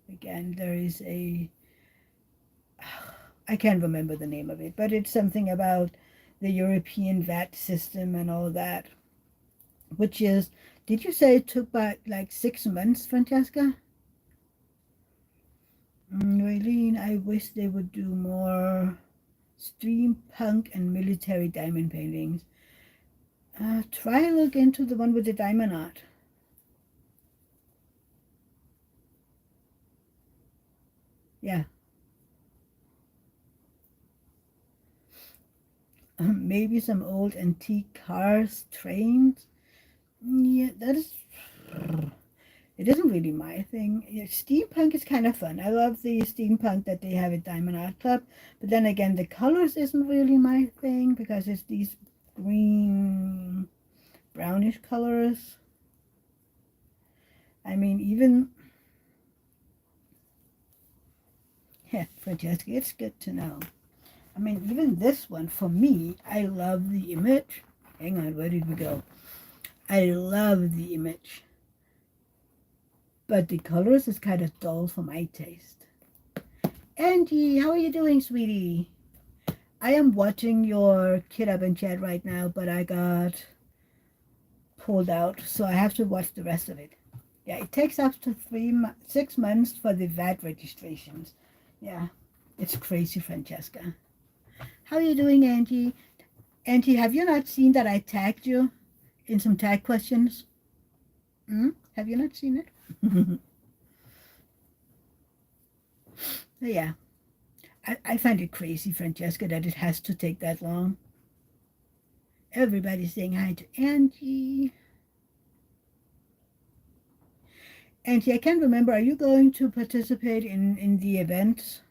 Again, there is I can't remember the name of it, but it's something about the European VAT system and all that, which is, did you say it took about like 6 months, Francesca? Raylene, I wish they would do more steampunk and military diamond paintings. Try look into the one with the diamond art. Yeah. Maybe some old antique cars, trains. Yeah, that is. It isn't really my thing. Yeah, steampunk is kind of fun. I love the steampunk that they have at Diamond Art Club. But then again, the colors isn't really my thing because it's these green, brownish colors. I mean, even. Yeah, Francesca, it's good to know. I mean, even this one, for me, I love the image. Hang on, where did we go? I love the image. But the colors is kind of dull for my taste. Angie, how are you doing, sweetie? I am watching your Kid Up and Chat right now, but I got pulled out, so I have to watch the rest of it. Yeah, it takes up to 6 months for the VAT registrations. Yeah, it's crazy, Francesca. How are you doing, Angie? Angie, have you not seen that I tagged you in some tag questions? Hmm? Have you not seen it? Yeah, I find it crazy, Francesca, that it has to take that long. Everybody's saying hi to Angie. Angie, I can't remember. Are you going to participate in the events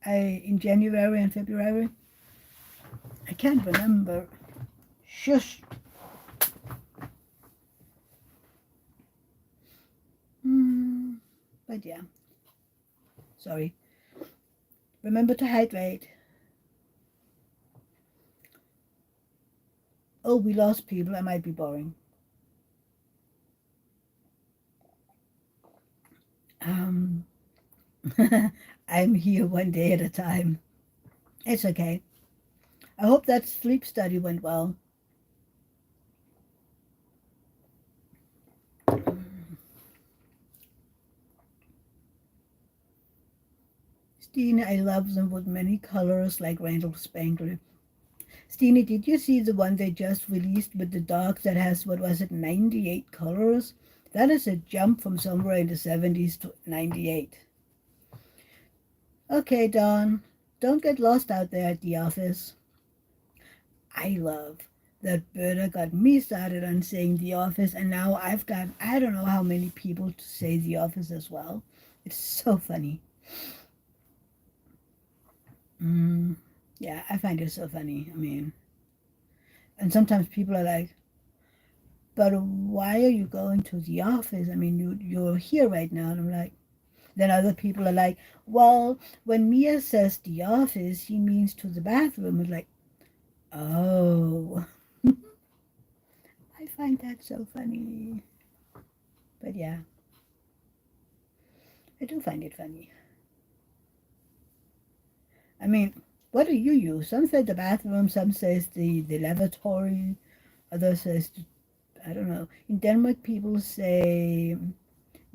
in January and February? I can't remember. Shush. Mm, but yeah, sorry. Remember to hydrate. Oh, we lost people. I might be boring. Um, I'm here one day at a time. It's okay. I hope that sleep study went well. Stina, I love them with many colors like Randall Spangler. Stina, did you see the one they just released with the dogs that has, what was it, 98 colors? That is a jump from somewhere in the 70s to 98. Okay, Don, don't get lost out there at the office. I love that Berta got me started on saying The Office, and now I've got I don't know how many people to say The Office as well. It's so funny. Mm, yeah, I find it so funny. I mean, and sometimes people are like, "But why are you going to the office? I mean, you're here right now." And I'm like, then other people are like, "Well, when Mia says the office, he means to the bathroom." It's like, oh, I find that so funny. But yeah, I do find it funny. I mean, what do you use? Some say the bathroom, some says the lavatory, others says, I don't know. In Denmark, people say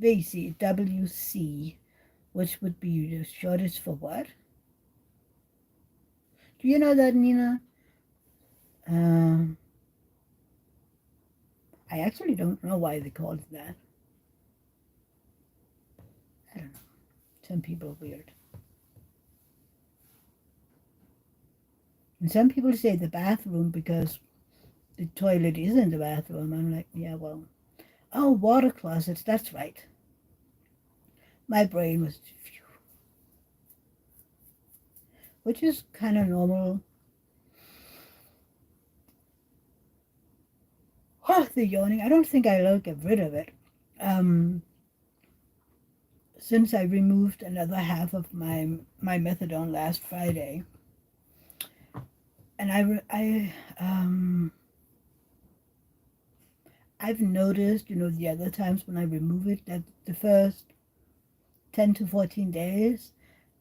WC, WC, which would be the shortest for what? Do you know that, Nina? Um, I actually don't know why they call it that. I don't know. Some people are weird. And some people say the bathroom because the toilet is in the bathroom. I'm like, yeah, well. Oh, water closets, that's right. My brain was, which is kind of normal. Oh, the yawning. I don't think I'll get rid of it. Um, since I removed another half of my methadone last Friday, and I've noticed, the other times when I remove it, that the first 10 to 14 days,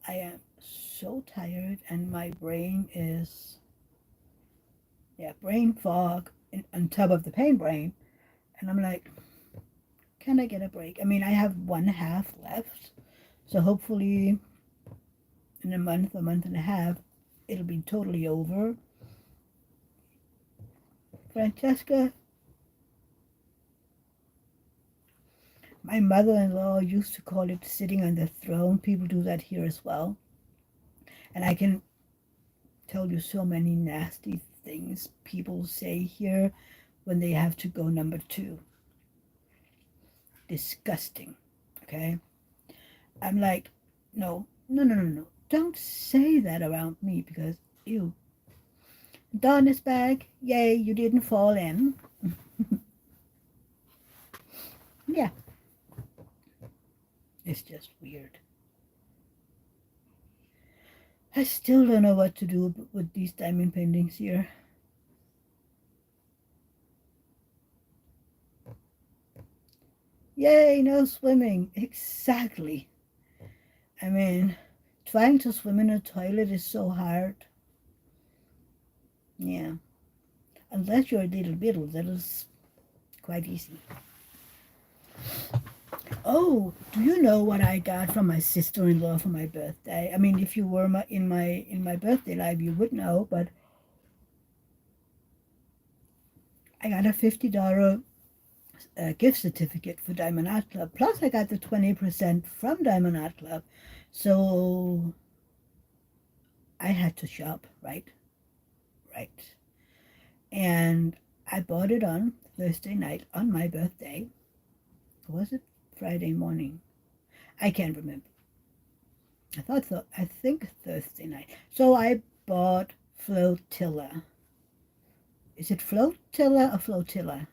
I am so tired, and my brain is, yeah, brain fog on top of the pain brain, and I'm like, can I get a break? I mean, I have one half left, so hopefully in a month and a half, it'll be totally over. Francesca, My mother-in-law used to call it sitting on the throne. People do that here as well. And I can tell you so many nasty things people say here when they have to go number two. Disgusting. Okay? I'm like, no, no, no, no, no. Don't say that around me because, ew. Dawn is back. Yay, you didn't fall in. Yeah, it's just weird. I still don't know what to do with these diamond paintings here. Yay, no swimming. Exactly. I mean, trying to swim in a toilet is so hard. Yeah. Unless you're a little beetle, that is quite easy. Oh, do you know what I got from my sister-in-law for my birthday? I mean, if you were in my birthday live, you would know, but I got a $50 gift certificate for Diamond Art Club. Plus, I got the 20% from Diamond Art Club. So I had to shop, right? Right. And I bought it on Thursday night on my birthday. Or was it Friday morning? I can't remember. I think Thursday night. So I bought Flotilla. Is it Flotilla or Flotilla?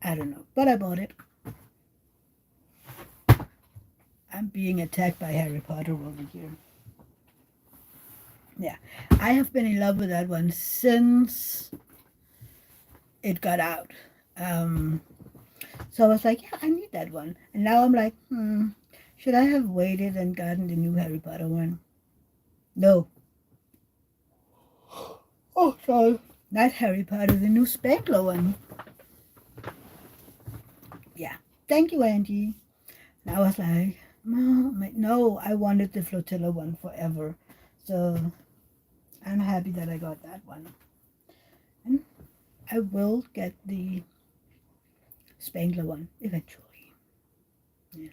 I don't know, but I bought it. I'm being attacked by Harry Potter over here. Yeah, I have been in love with that one since it got out. Um, so I was like, yeah, I need that one. And now I'm like, should I have waited and gotten the new Harry Potter one? No. Oh, sorry. Not Harry Potter, the new Spangler one. Yeah. Thank you, Angie. And I was like, no, I wanted the Flotilla one forever. So I'm happy that I got that one. And I will get the Spangler one eventually. Yeah.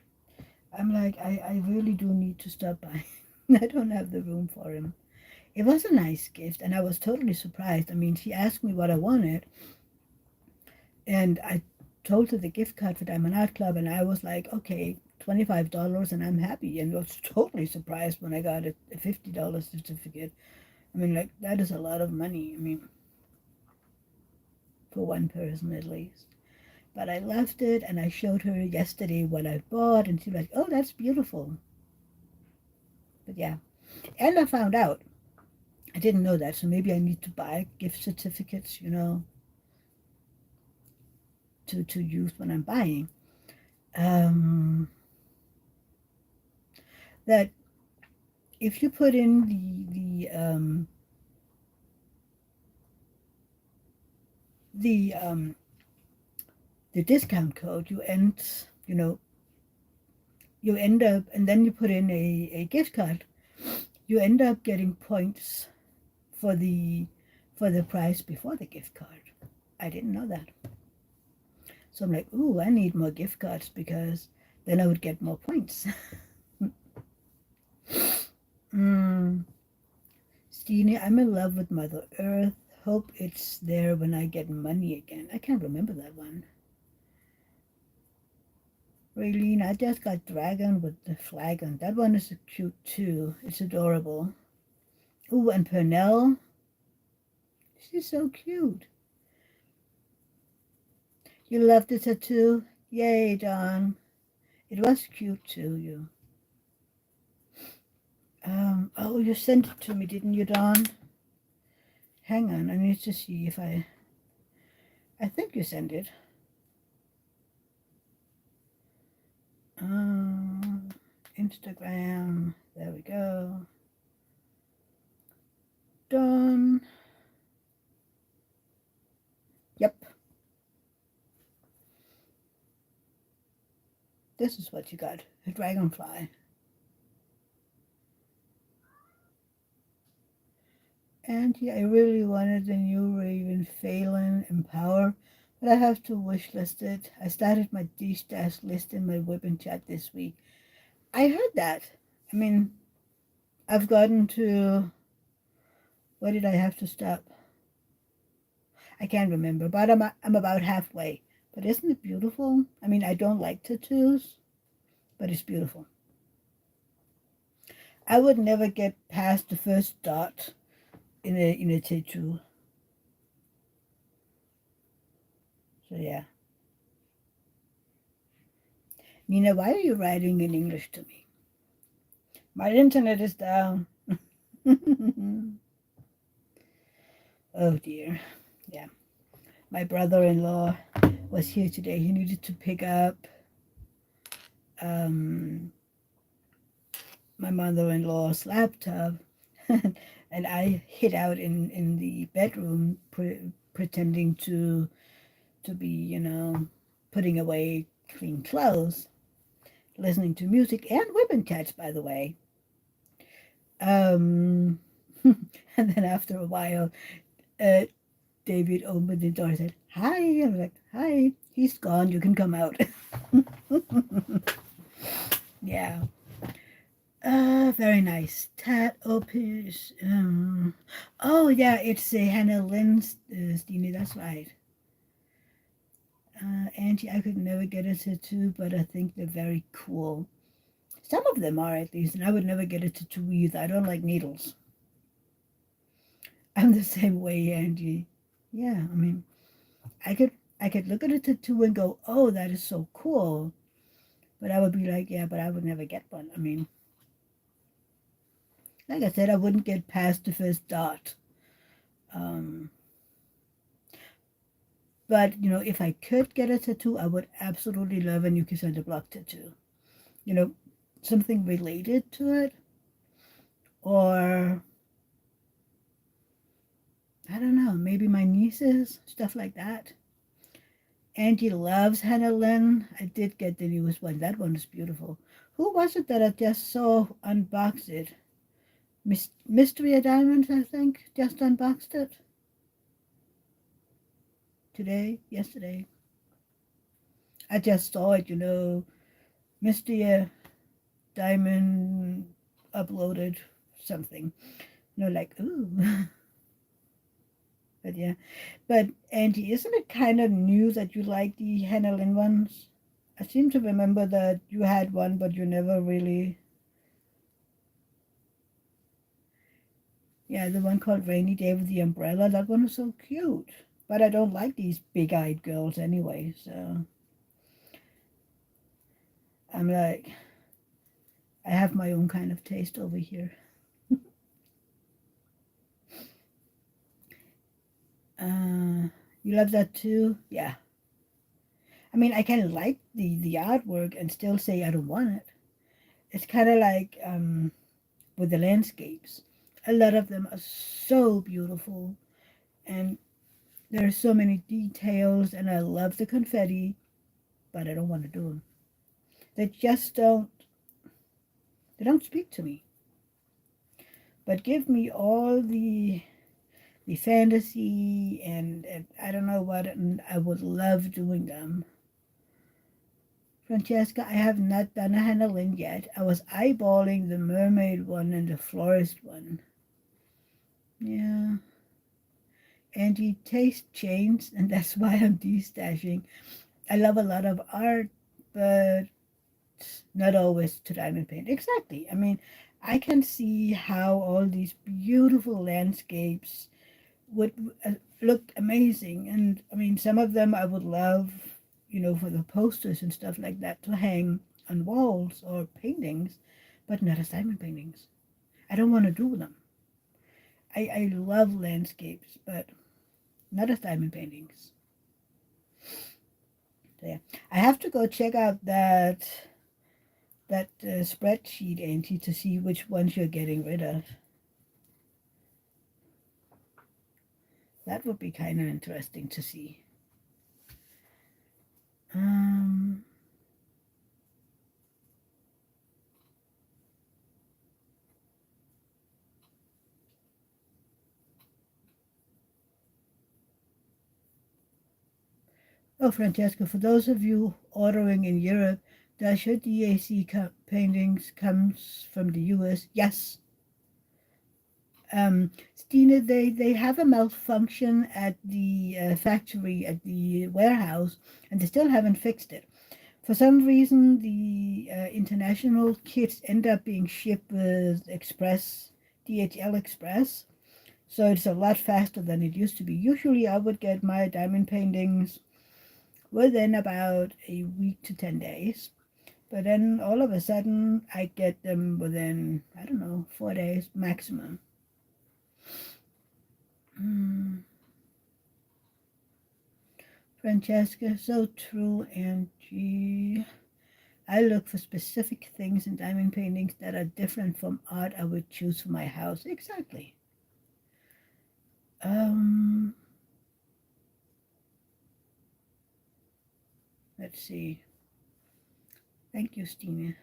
I'm like, I really do need to stop by. I don't have the room for him. It was a nice gift, and I was totally surprised. I mean, she asked me what I wanted, and I told her the gift card for Diamond Art Club, and I was like, okay, $25, and I'm happy. And I was totally surprised when I got a $50 certificate. I mean, like, that is a lot of money. I mean, for one person at least. But I left it, and I showed her yesterday what I bought, and she was like, oh, that's beautiful. But yeah, and I found out, I didn't know that, so maybe I need to buy gift certificates, to use when I'm buying. Um, that if you put in the discount code, you end up, and then you put in a gift card, you end up getting points for the price before the gift card. I didn't know that. So I'm like, ooh, I need more gift cards because then I would get more points. Steenie, I'm in love with Mother Earth. Hope it's there when I get money again. I can't remember that one. Raylene, I just got Dragon with the flagon. That one is cute too. It's adorable. Ooh, and Pernell. She's so cute. You love the tattoo? Yay, Don. It was cute too, you. Oh, you sent it to me, didn't you, Don? Hang on, I need to see if I think you sent it. Instagram, there we go. Done. Yep. This is what you got, a dragonfly. And Auntie, I really wanted the new Raven Phelan Empower, but I have to wish list it. I started my D-stash list in my whip and chat this week. I heard that. I mean, I've gotten to, what did I have to stop? I can't remember, but I'm about halfway. But isn't it beautiful? I mean, I don't like tattoos, but it's beautiful. I would never get past the first dot in a tattoo. So yeah. Nina, why are you writing in English to me? My internet is down. Oh dear. Yeah. My brother-in-law was here today. He needed to pick up um, my mother-in-law's laptop. And I hid out in the bedroom pretending to be, putting away clean clothes, listening to music and women chats, by the way. Um, and then after a while, uh, David opened the door and said, "Hi." I was like, "Hi." He's gone. You can come out. Yeah. Very nice. Tat Opus. Oh, yeah, it's Hannah Lynn's, Stevie. That's right. Angie, I could never get a tattoo, but I think they're very cool. Some of them are, at least, and I would never get a tattoo either. I don't like needles. I'm the same way, Angie. Yeah, I mean, I could I could look at a tattoo and go, "Oh, that is so cool," but I would be like, "Yeah, but I would never get one." I mean, like I said, I wouldn't get past the first dot. Um, but if I could get a tattoo, I would absolutely love a Nuki Center block tattoo. You know, something related to it, or I don't know, maybe my nieces, stuff like that. Angie loves Hannah Lynn. I did get the newest one. That one is beautiful. Who was it that I just saw unbox it? Mystery of Diamonds, I think, just unboxed it today, yesterday. I just saw it, Mystery of Diamond uploaded something. Like, ooh. But yeah. But Angie, isn't it kind of new that you like the Hannah Lynn ones? I seem to remember that you had one, but you never really. Yeah, the one called Rainy Day with the Umbrella. That one was so cute. But I don't like these big-eyed girls anyway, so I'm like, I have my own kind of taste over here. You love that too? Yeah. I mean, I can like the artwork and still say I don't want it. It's kind of like with the landscapes. A lot of them are so beautiful, and there are so many details, and I love the confetti, but I don't want to do them. They just don't. They don't speak to me. But give me all the fantasy and I don't know what, and I would love doing them. Francesca, I have not done a Hannah Lynn yet. I was eyeballing the mermaid one and the florist one. Yeah. Angie, taste changed, and that's why I'm de-stashing. I love a lot of art, but not always to diamond paint. Exactly. I mean, I can see how all these beautiful landscapes would look amazing. And I mean, some of them I would love, for the posters and stuff like that to hang on walls or paintings, but not as diamond paintings. I don't want to do them. I love landscapes, but not as diamond paintings. So yeah, I have to go check out that spreadsheet, Auntie, to see which ones you're getting rid of. That would be kind of interesting to see. Um, Oh, Francesca, for those of you ordering in Europe, does your DAC paintings comes from the US? Yes. Stina, they have a malfunction at the factory, at the warehouse, and they still haven't fixed it. For some reason, the international kits end up being shipped with Express, DHL Express, so it's a lot faster than it used to be. Usually, I would get my diamond paintings within about a week to 10 days. But then all of a sudden, I get them within, I don't know, 4 days maximum. Mm. Francesca, so true, Angie. I look for specific things in diamond paintings that are different from art I would choose for my house. Exactly. Um, let's see. Thank you, Stina.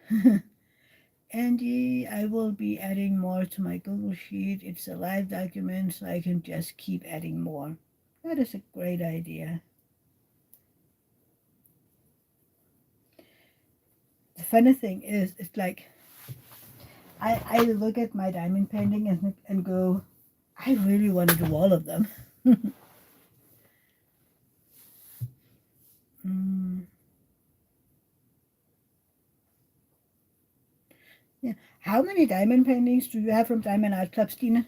Angie, I will be adding more to my Google Sheet. It's a live document, so I can just keep adding more. That is a great idea. The funny thing is, it's like I look at my diamond painting and go, I really want to do all of them. Mm, yeah. How many diamond paintings do you have from Diamond Art Club, Stina?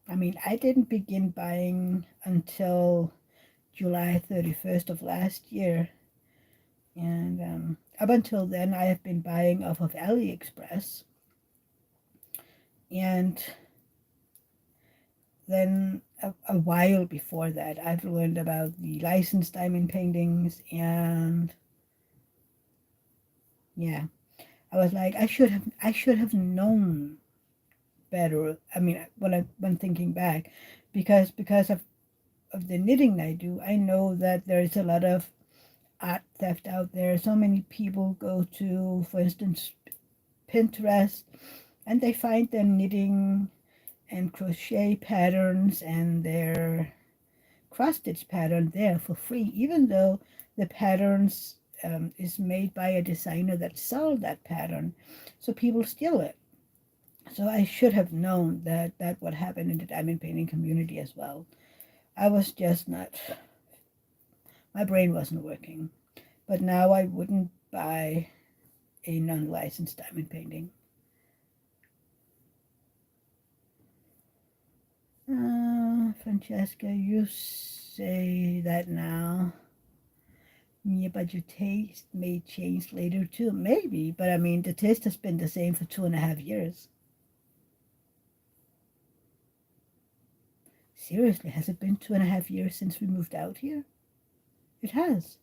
I mean, I didn't begin buying until July 31st of last year. And up until then, I have been buying off of AliExpress. And then a while before that, I've learned about the licensed diamond paintings. And yeah, I was like, I should have known better. I mean, when thinking back, because of the knitting I do, I know that there is a lot of art theft out there. So many people go to, for instance, Pinterest, and they find their knitting and crochet patterns and their cross stitch pattern there for free, even though the patterns is made by a designer that sold that pattern. So people steal it. So I should have known that that would happen in the diamond painting community as well. I was just not, my brain wasn't working. But now I wouldn't buy a non-licensed diamond painting. Francesca, you say that now. Yeah, but your taste may change later too. Maybe, but I mean, the taste has been the same for 2.5 years. Seriously, has it been 2.5 years since we moved out here? It has.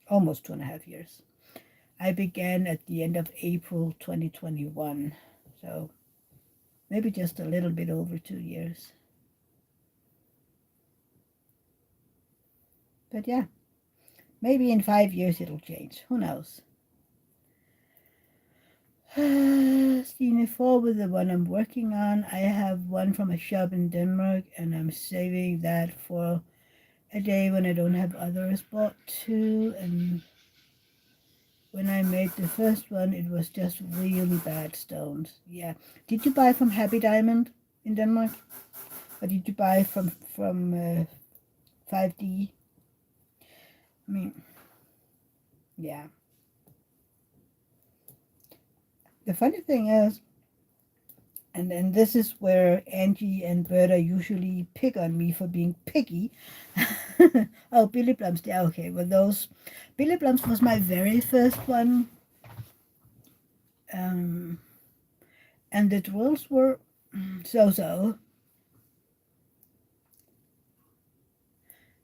Almost 2.5 years. I began at the end of April 2021. So maybe just a little bit over 2 years. But yeah, maybe in 5 years it'll change. Who knows? Stine, forward the one I'm working on. I have one from a shop in Denmark, and I'm saving that for a day when I don't have others bought too. And when I made the first one, it was just really bad stones. Yeah. Did you buy from Happy Diamond in Denmark, or did you buy from 5D? I mean, yeah. The funny thing is, and then this is where Angie and Berta usually pick on me for being picky. Oh, Billy Blums. Yeah, okay. Well, those Billy Blums was my very first one, um, and the drills were so.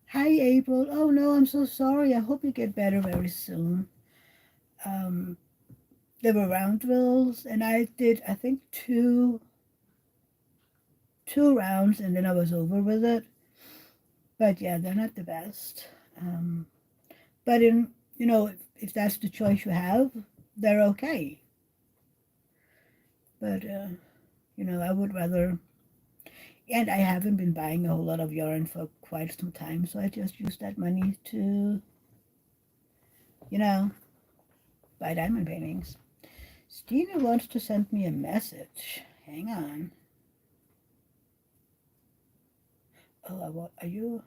Hi, April. Oh no, I'm so sorry. I hope you get better very soon. Um, there were round drills, and I did, I think, two rounds, and then I was over with it. But yeah, they're not the best. Um, but if that's the choice you have, they're okay. But I would rather. And I haven't been buying a whole lot of yarn for quite some time, so I just use that money to, you know, buy diamond paintings. Stina wants to send me a message. Hang on. Oh, are you?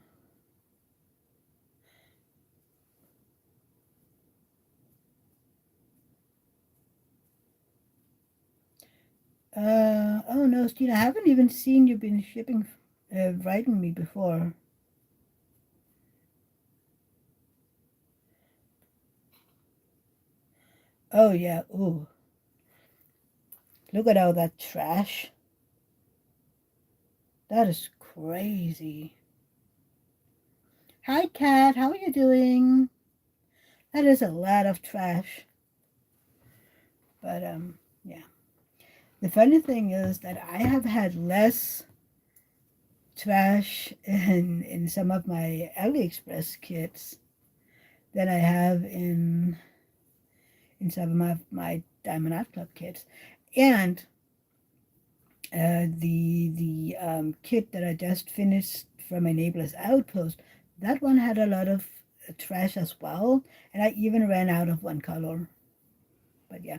Oh no, Stina, I haven't even seen you been writing me before. Oh yeah, ooh, look at all that trash. That is crazy. Hi, Kat, how are you doing? That is a lot of trash. But yeah. The funny thing is that I have had less trash in some of my AliExpress kits than I have in some of my Diamond Art Club kits. And the kit that I just finished from Enabler's Outpost, that one had a lot of trash as well, and I even ran out of one color. But yeah,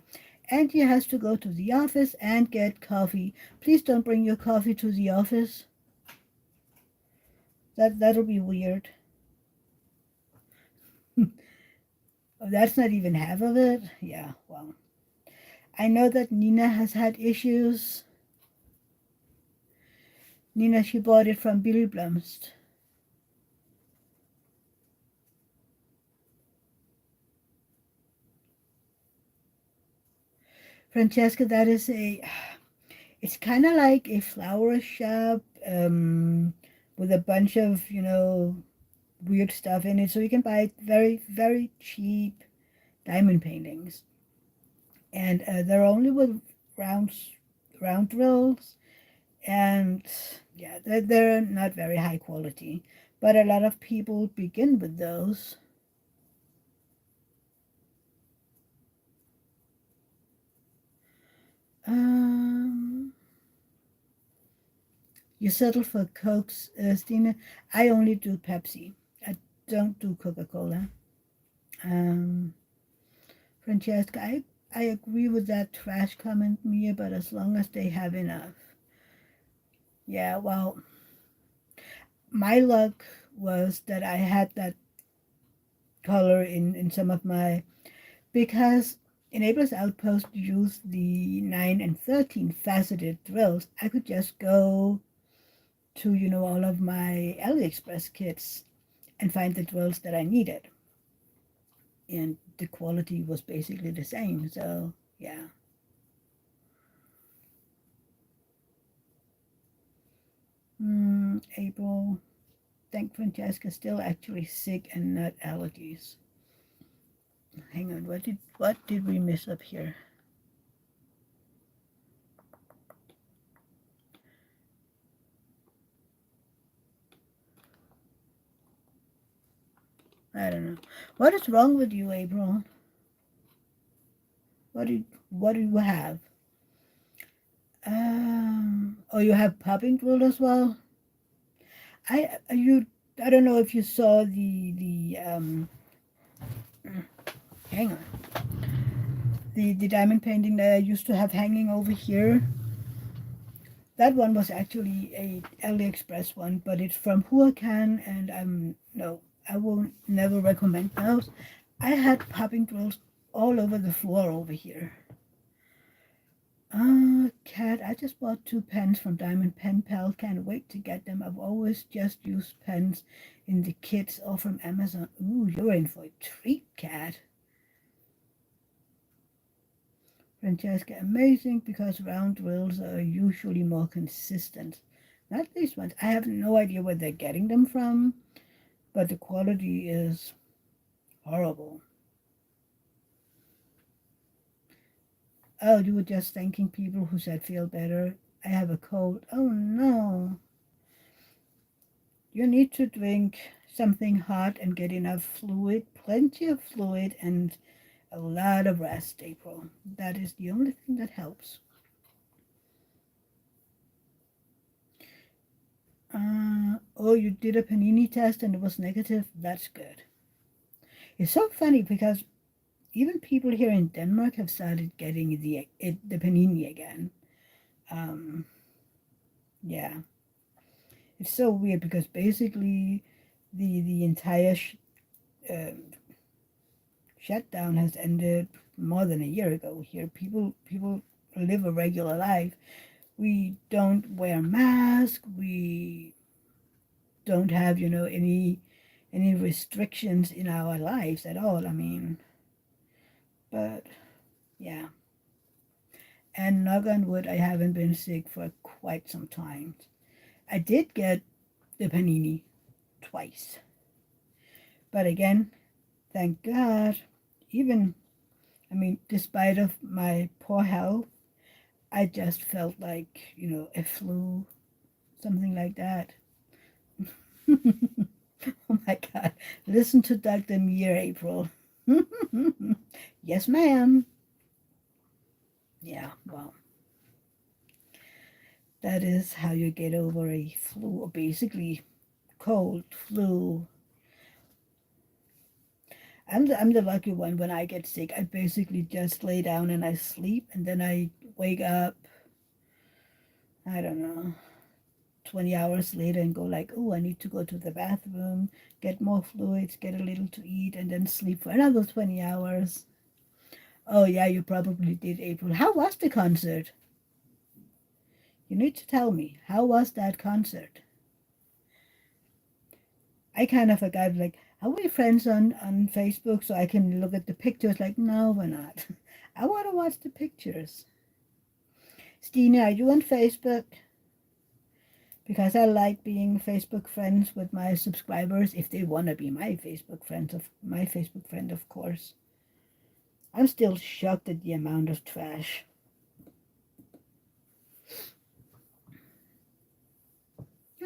Angie has to go to the office and get coffee. Please don't bring your coffee to the office. That'll be weird. Oh, that's not even half of it. Yeah, well, I know that Nina has had issues. Nina, she bought it from Billy Blumst. Francesca, that is it's kind of like a flower shop with a bunch of, weird stuff in it. So you can buy very, very cheap diamond paintings. And they're only with round, round drills. And yeah, they're not very high quality. But a lot of people begin with those. Um, you settle for Cokes, Stina. I only do Pepsi. I don't do Coca-Cola. Um, Francesca, I agree with that trash comment, Mia, but as long as they have enough. Yeah, well, my luck was that I had that color in some of my, because Enabler's Outpost used the 9 and 13 faceted drills. I could just go to, all of my AliExpress kits and find the drills that I needed. And the quality was basically the same. So, yeah. April. Thank Francesca. Still actually sick and not allergies. Hang on. What did we miss up here? I don't know. What is wrong with you, April? What do you have? Oh, you have popping drill as well. I don't know if you saw the hang on, the diamond painting that I used to have hanging over here. That one was actually a AliExpress one, but it's from Huracan, and no, I will never recommend those. I had popping drills all over the floor over here. Cat, I just bought 2 pens from Diamond Pen Pal. Can't wait to get them. I've always just used pens in the kits or from Amazon. Ooh, you're in for a treat, Cat. Francesca, amazing because round drills are usually more consistent. Not these ones. I have no idea where they're getting them from, but the quality is horrible. Oh, you were just thanking people who said feel better. I have a cold. Oh no. You need to drink something hot and get enough fluid, plenty of fluid, and a lot of rest, April. That is the only thing that helps. Oh, you did a panini test and it was negative? That's good. It's so funny because even people here in Denmark have started getting the panini again. Um, yeah, it's so weird because basically the entire uh, shutdown has ended more than a year ago here. People live a regular life. We don't wear masks. We don't have, any restrictions in our lives at all. I mean, but yeah. And knock on wood, I haven't been sick for quite some time. I did get the panini twice. But again, thank God, even, I mean, despite of my poor health, I just felt like, a flu, something like that. Oh my God. Listen to Dr. Meir, April. Yes, ma'am. Yeah, well, that is how you get over a flu, or basically cold, flu. I'm the lucky one. When I get sick, I basically just lay down and I sleep, and then I wake up, I don't know, 20 hours later and go like, oh, I need to go to the bathroom, get more fluids, get a little to eat, and then sleep for another 20 hours. Oh, yeah, you probably did, April. How was the concert? You need to tell me. How was that concert? I kind of forgot, like, are we friends on Facebook so I can look at the pictures? Like, no, we're not. I want to watch the pictures. Stina, are you on Facebook? Because I like being Facebook friends with my subscribers if they want to be my Facebook friend, of course. I'm still shocked at the amount of trash.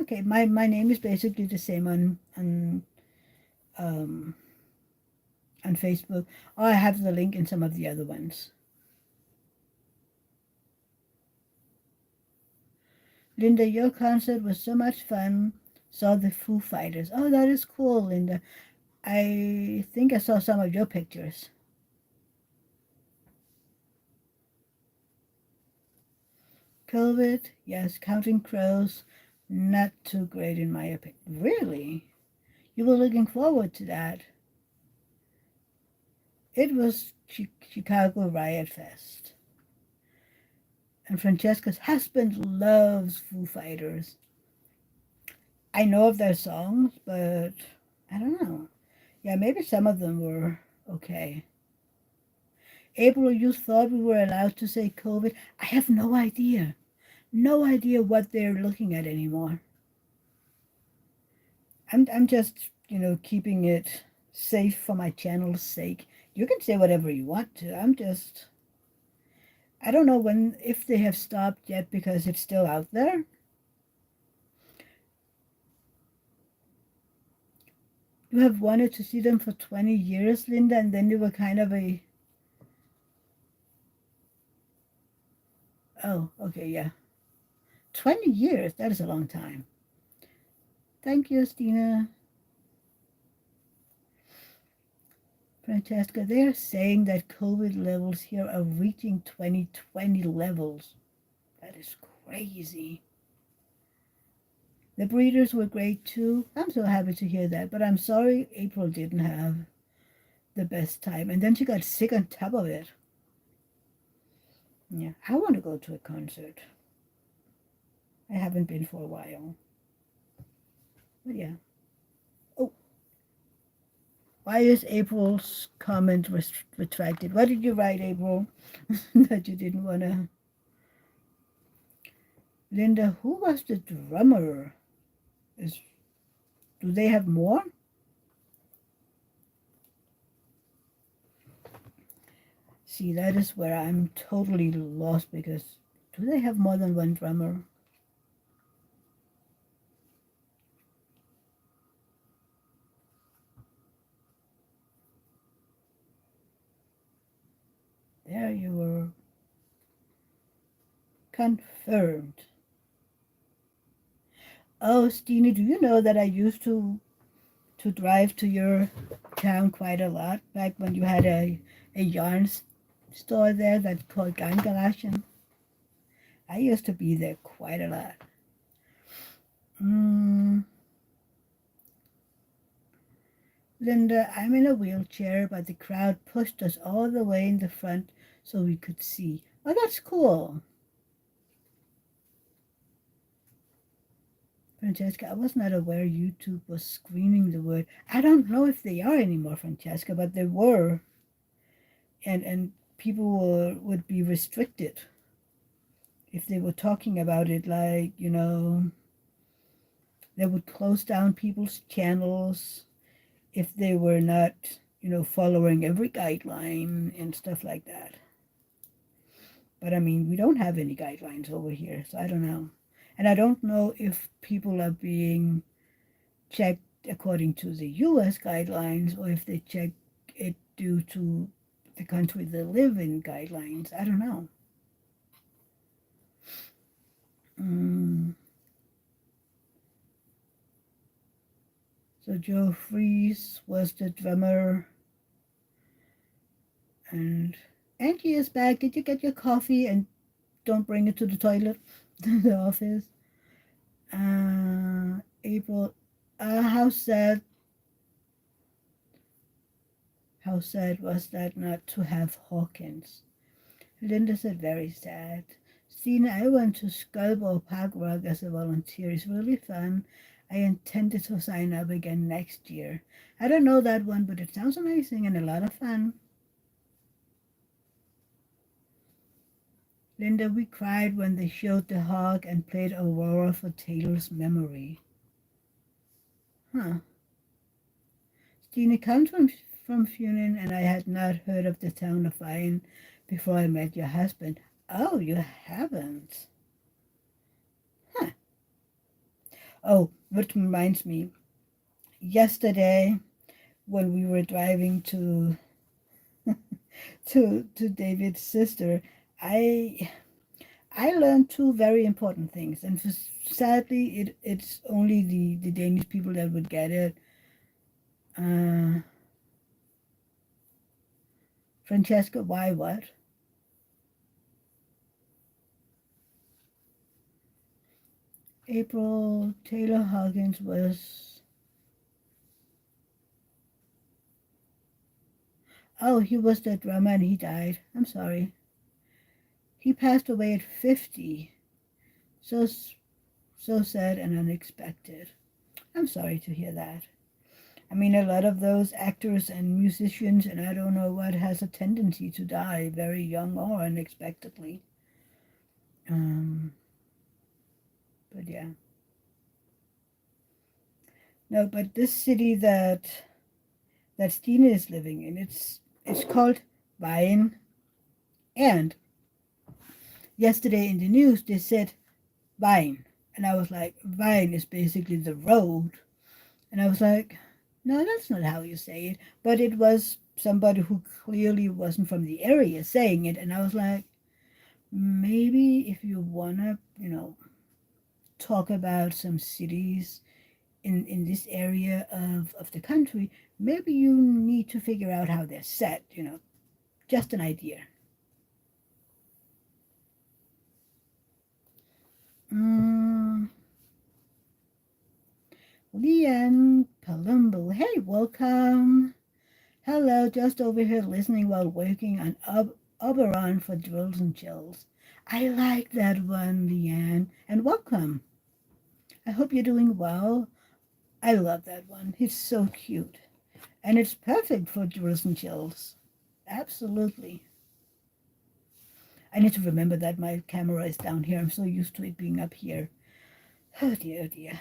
Okay, my name is basically the same um on Facebook. Oh, I have the link in some of the other ones. Linda, your concert was so much fun. Saw the Foo Fighters. Oh, that is cool, Linda. I think I saw some of your pictures. COVID, yes, Counting Crows, not too great in my opinion. Really? You were looking forward to that. It was Chicago Riot Fest. And Francesca's husband loves Foo Fighters. I know of their songs, but I don't know. Yeah, maybe some of them were okay. April, you thought we were allowed to say COVID? I have no idea. No idea what they're looking at anymore. I'm just, keeping it safe for my channel's sake. You can say whatever you want to. I don't know if they have stopped yet because it's still out there. You have wanted to see them for 20 years, Linda, and then you were kind of oh, okay, yeah. 20 years, that is a long time. Thank you, Stina. Francesca, they're saying that COVID levels here are reaching 2020 levels. That is crazy. The breeders were great too. I'm so happy to hear that, but I'm sorry April didn't have the best time. And then she got sick on top of it. Yeah, I want to go to a concert. I haven't been for a while. But yeah. Oh, why is April's comment retracted? What did you write, April? That you didn't want to. Linda, who was the drummer? Is Do they have more? See, that is where I'm totally lost because do they have more than one drummer? There you were. Confirmed. Oh, Steenie, do you know that I used to drive to your town quite a lot back when you had a yarn store there that's called Garage, and I used to be there quite a lot. Mm, Linda, I'm in a wheelchair, but the crowd pushed us all the way in the front so we could see. Oh, that's cool. Francesca, I was not aware YouTube was screening the word. I don't know if they are anymore, Francesca, but they were. And people would be restricted if they were talking about it, like, they would close down people's channels if they were not, following every guideline and stuff like that. But I mean, we don't have any guidelines over here, so I don't know. And I don't know if people are being checked according to the US guidelines or if they check it due to the country they live in guidelines. I don't know. Mm. So Joe Fries was the drummer, and Angie is back. Did you get your coffee? And don't bring it to the toilet, to the office. April, how sad was that not to have Hawkins? Linda said, very sad. Stina, I went to Skullball Park Rock as a volunteer. It's really fun. I intended to sign up again next year. I don't know that one, but it sounds amazing and a lot of fun. Linda, we cried when they showed the hawk and played Aurora for Taylor's memory. Huh. Stina comes from Funen, and I had not heard of the town of Iron before I met your husband. Oh, you haven't? Huh. Oh, which reminds me, yesterday when we were driving to David's sister, I I learned two very important things, and sadly, it's only the Danish people that would get it. Uh, Francesca, why what? April Taylor Hawkins was. Oh, he was the drummer and he died. I'm sorry. He passed away at 50. So so sad and unexpected. I'm sorry to hear that. I mean, a lot of those actors and musicians, and I don't know what, has a tendency to die very young or unexpectedly. Um, but yeah. No, but this city that Stina is living in, it's called Bayern. And yesterday in the news they said Bayern, and I was like, Bayern is basically the road, and I was like, no, that's not how you say it. But it was somebody who clearly wasn't from the area saying it, and I was like, maybe if you wanna, talk about some cities in this area of the country, maybe you need to figure out how they're set, just an idea. Mm, Leanne Palumbo, hey, welcome. Hello, just over here listening while working on Oberon for Drills and Chills. I like that one, Leanne, and welcome. I hope you're doing well. I love that one. It's so cute. And it's perfect for Drills and Chills. Absolutely. I need to remember that my camera is down here. I'm so used to it being up here. Oh dear, oh dear.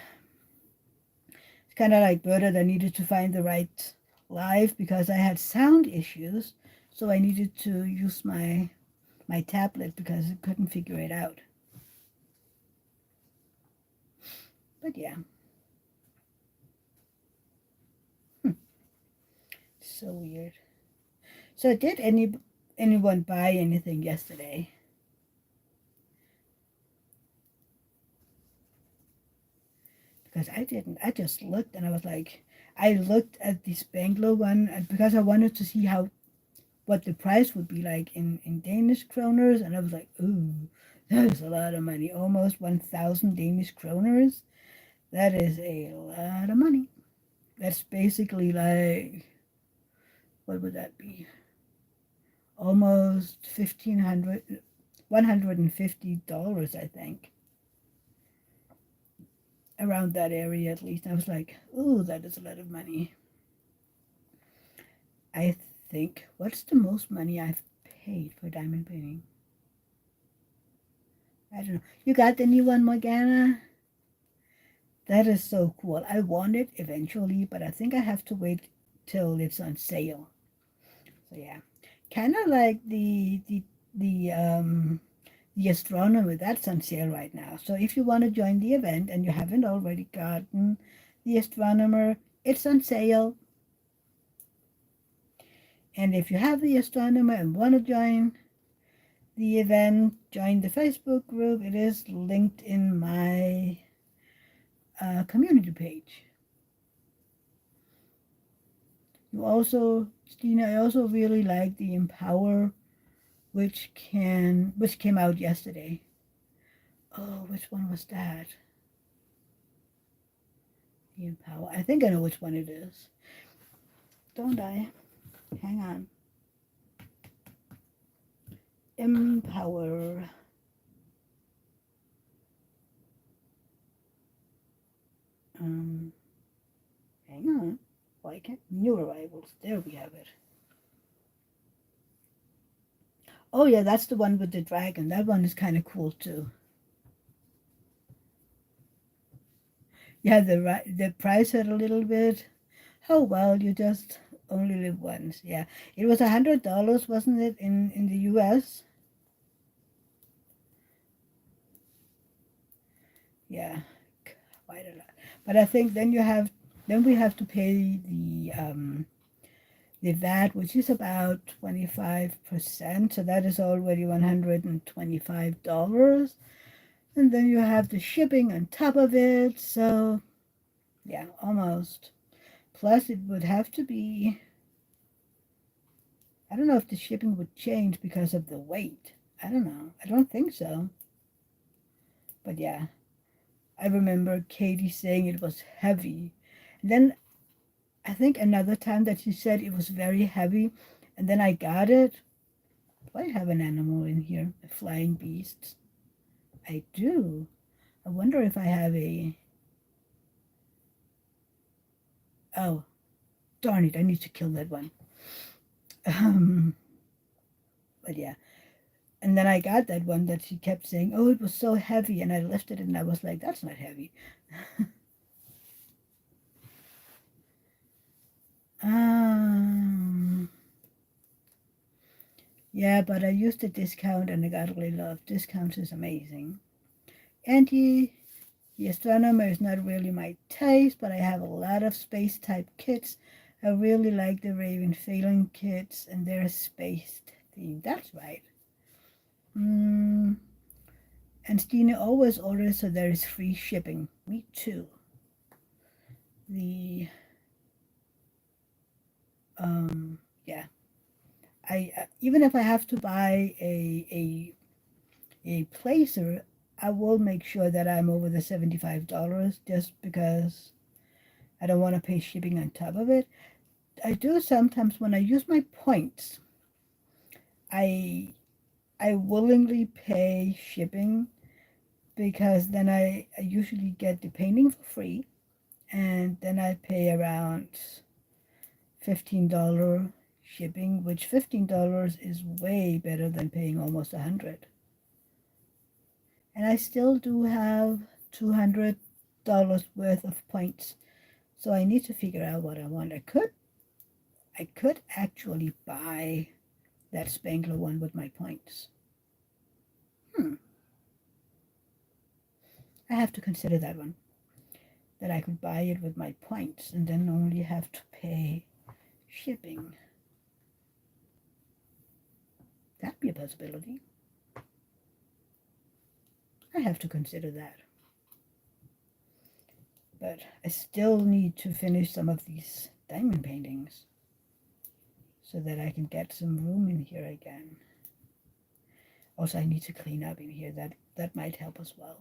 It's kind of like Berta. I needed to find the right live because I had sound issues. So I needed to use my tablet because I couldn't figure it out. But yeah. So weird. So did anyone buy anything yesterday? because I didn't. I just looked and I was like, I looked at the Spangler one because I wanted to see what the price would be like in Danish kroners, and I was like, ooh, that is a lot of money. Almost 1,000 Danish kroners. That is a lot of money. That's basically like, what would that be? Almost $150, I think. Around that area at least. I was like, ooh, that is a lot of money. I think, what's the most money I've paid for diamond painting? I don't know. You got the new one, Morgana? That is so cool. I want it eventually, but I think I have to wait till it's on sale. So yeah, kind of like the astronomer that's on sale right now. So if you want to join the event and you haven't already gotten the astronomer, it's on sale. And if you have the astronomer and want to join the event, join the Facebook group. It is linked in my community page. You also, Stina, I also really like the Empower, which came out yesterday. Oh, which one was that? The Empower. I think I know which one it is. Don't I? Hang on. Empower. Um, Hang on. Why can't new arrivals? There we have it. Oh yeah, that's the one with the dragon. That one is kind of cool too. Yeah, the price hurt a little bit. Oh well, you just only live once. Yeah, it was $100, wasn't it, in the U.S.? Yeah, quite a lot. But I think then we have to pay the VAT, which is about 25%. So that is already $125, and then you have the shipping on top of it. So yeah, almost. Plus, it would have to be. I don't know if the shipping would change because of the weight. I don't know. I don't think so. But yeah, I remember Katie saying it was heavy. And then I think another time that she said it was very heavy, and then I got it. Do I have an animal in here? A flying beast? I do. I wonder if I have a. Oh, darn it! I need to kill that one. Um, but yeah, and then I got that one that she kept saying, "Oh, it was so heavy," and I lifted it, and I was like, "That's not heavy." um, yeah, but I used a discount, and I got a lot of discounts. Is amazing. And the astronomer is not really my taste, but I have a lot of space type kits. I really like the Raven Phelan kits, and they're space themed. That's right. Mm, and Stina always orders, so there is free shipping. Me too. The yeah, I even if I have to buy a placer, I will make sure that I'm over the $75 just because I don't want to pay shipping on top of it. I do sometimes when I use my points. I I willingly pay shipping because then I usually get the painting for free, and then I pay around $15 shipping, which $15 is way better than paying almost 100. And I still do have $200 worth of points, so I need to figure out what I want. I could actually buy that Spangler one with my points. Hmm. I have to consider that one. That I could buy it with my points and then only have to pay shipping. That'd be a possibility. I have to consider that. But I still need to finish some of these diamond paintings so that I can get some room in here again. Also, I need to clean up in here. That might help as well.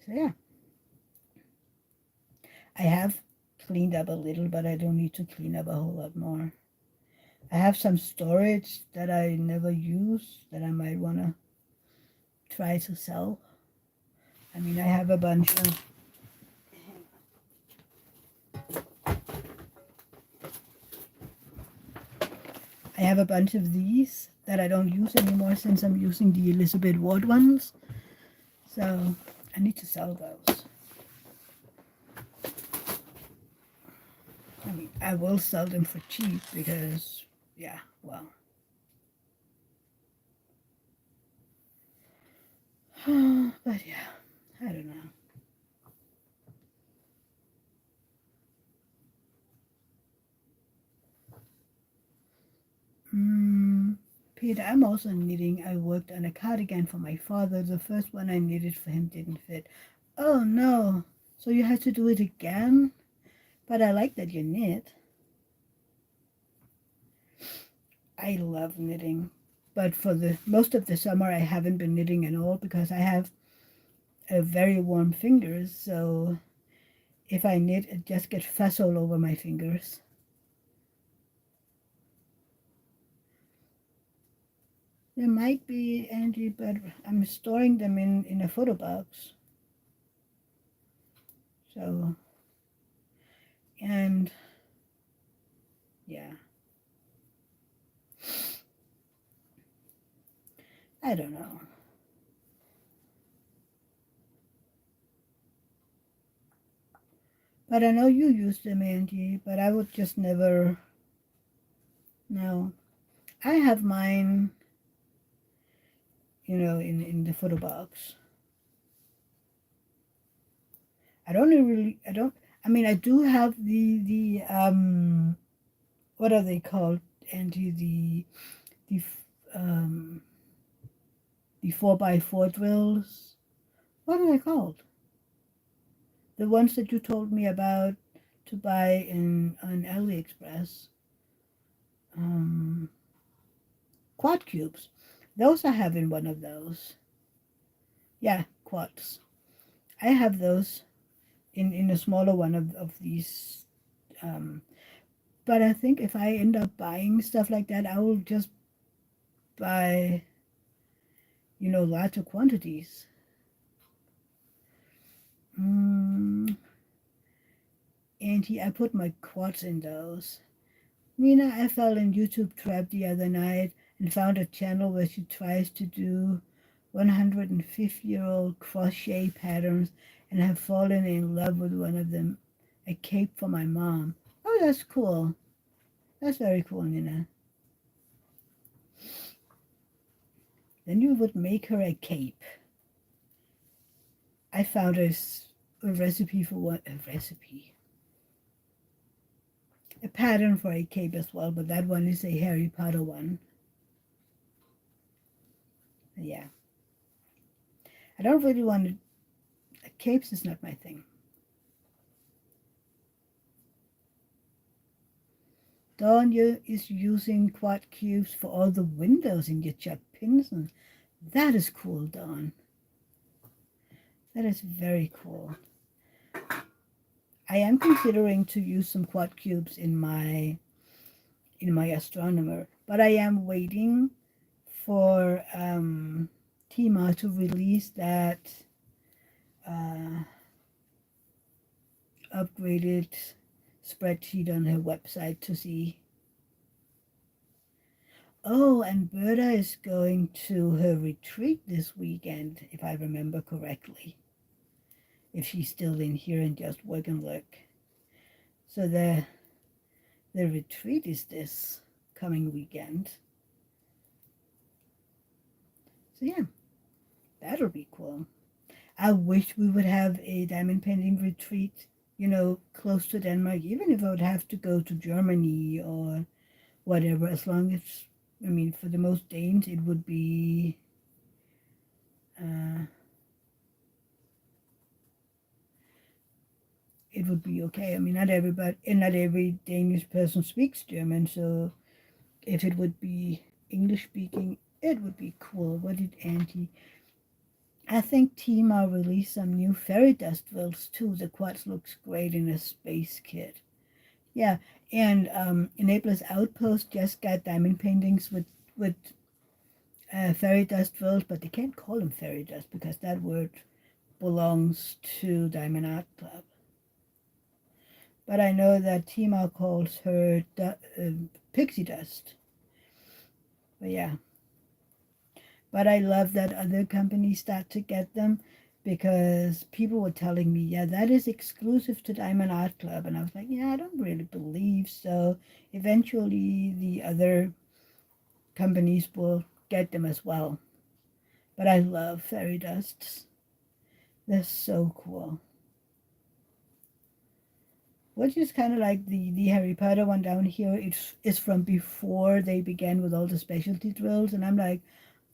So yeah, I have cleaned up a little, but I don't need to clean up a whole lot more. I have some storage that I never use that I might want to try to sell. I mean, I have a bunch of these that I don't use anymore since I'm using the Elizabeth Ward ones. So I need to sell those. I mean, I will sell them for cheap because, yeah, well. But yeah, I don't know. Peter, I'm also knitting. I worked on a cardigan for my father. The first one I knitted for him didn't fit. Oh no, so you had to do it again? But I like that you knit. I love knitting. But for the most of the summer I haven't been knitting at all because I have very warm fingers. So if I knit, it just gets fuss all over my fingers. There might be, Angie, but I'm storing them in a photo box. So, and yeah. I don't know. But I know you use them, Angie, but I would just never. No. I have mine, in the photo box. I don't really, I mean, I do have what are they called, Angie? The, um, the 4x4 drills. What are they called? The ones that you told me about to buy on AliExpress. Quad cubes. Those I have in one of those. Yeah, quads. I have those in a smaller one of these. Um, but I think if I end up buying stuff like that, I will just buy, larger quantities. Auntie, I put my quads in those. Nina, I fell in YouTube trap the other night and found a channel where she tries to do 150-year-old crochet patterns and have fallen in love with one of them, a cape for my mom. Oh, that's cool. That's very cool, Nina. Then you would make her a cape. I found a recipe for what? A recipe. A pattern for a cape as well, but that one is a Harry Potter one. Yeah. I don't really want to. Capes is not my thing. Dawn is using quad cubes for all the windows in your Chuck Pinson. That is cool, Dawn. That is very cool. I am considering to use some quad cubes in my astronomer, but I am waiting for Tima to release that upgraded spreadsheet on her website to see. Oh, and Berta is going to her retreat this weekend, if I remember correctly. If she's still in here and just work and look. So the retreat is this coming weekend. So yeah, that'll be cool. I wish we would have a diamond painting retreat, close to Denmark, even if I would have to go to Germany or whatever, as long as, I mean, for the most Danes, it would be it would be okay. I mean, not everybody and not every Danish person speaks German, so if it would be English speaking, it would be cool. What did Angie? I think Tima released some new fairy dust wheels too. The quartz looks great in a space kit. Yeah, and Enabler's Outpost just got diamond paintings with fairy dust wheels, but they can't call them fairy dust because that word belongs to Diamond Art Club. But I know that Tima calls her pixie dust. But yeah, but I love that other companies start to get them because people were telling me, yeah, that is exclusive to Diamond Art Club. And I was like, yeah, I don't really believe so. Eventually, the other companies will get them as well. But I love fairy dusts. They're so cool. Which is kind of like the Harry Potter one down here. It's from before they began with all the specialty drills. And I'm like,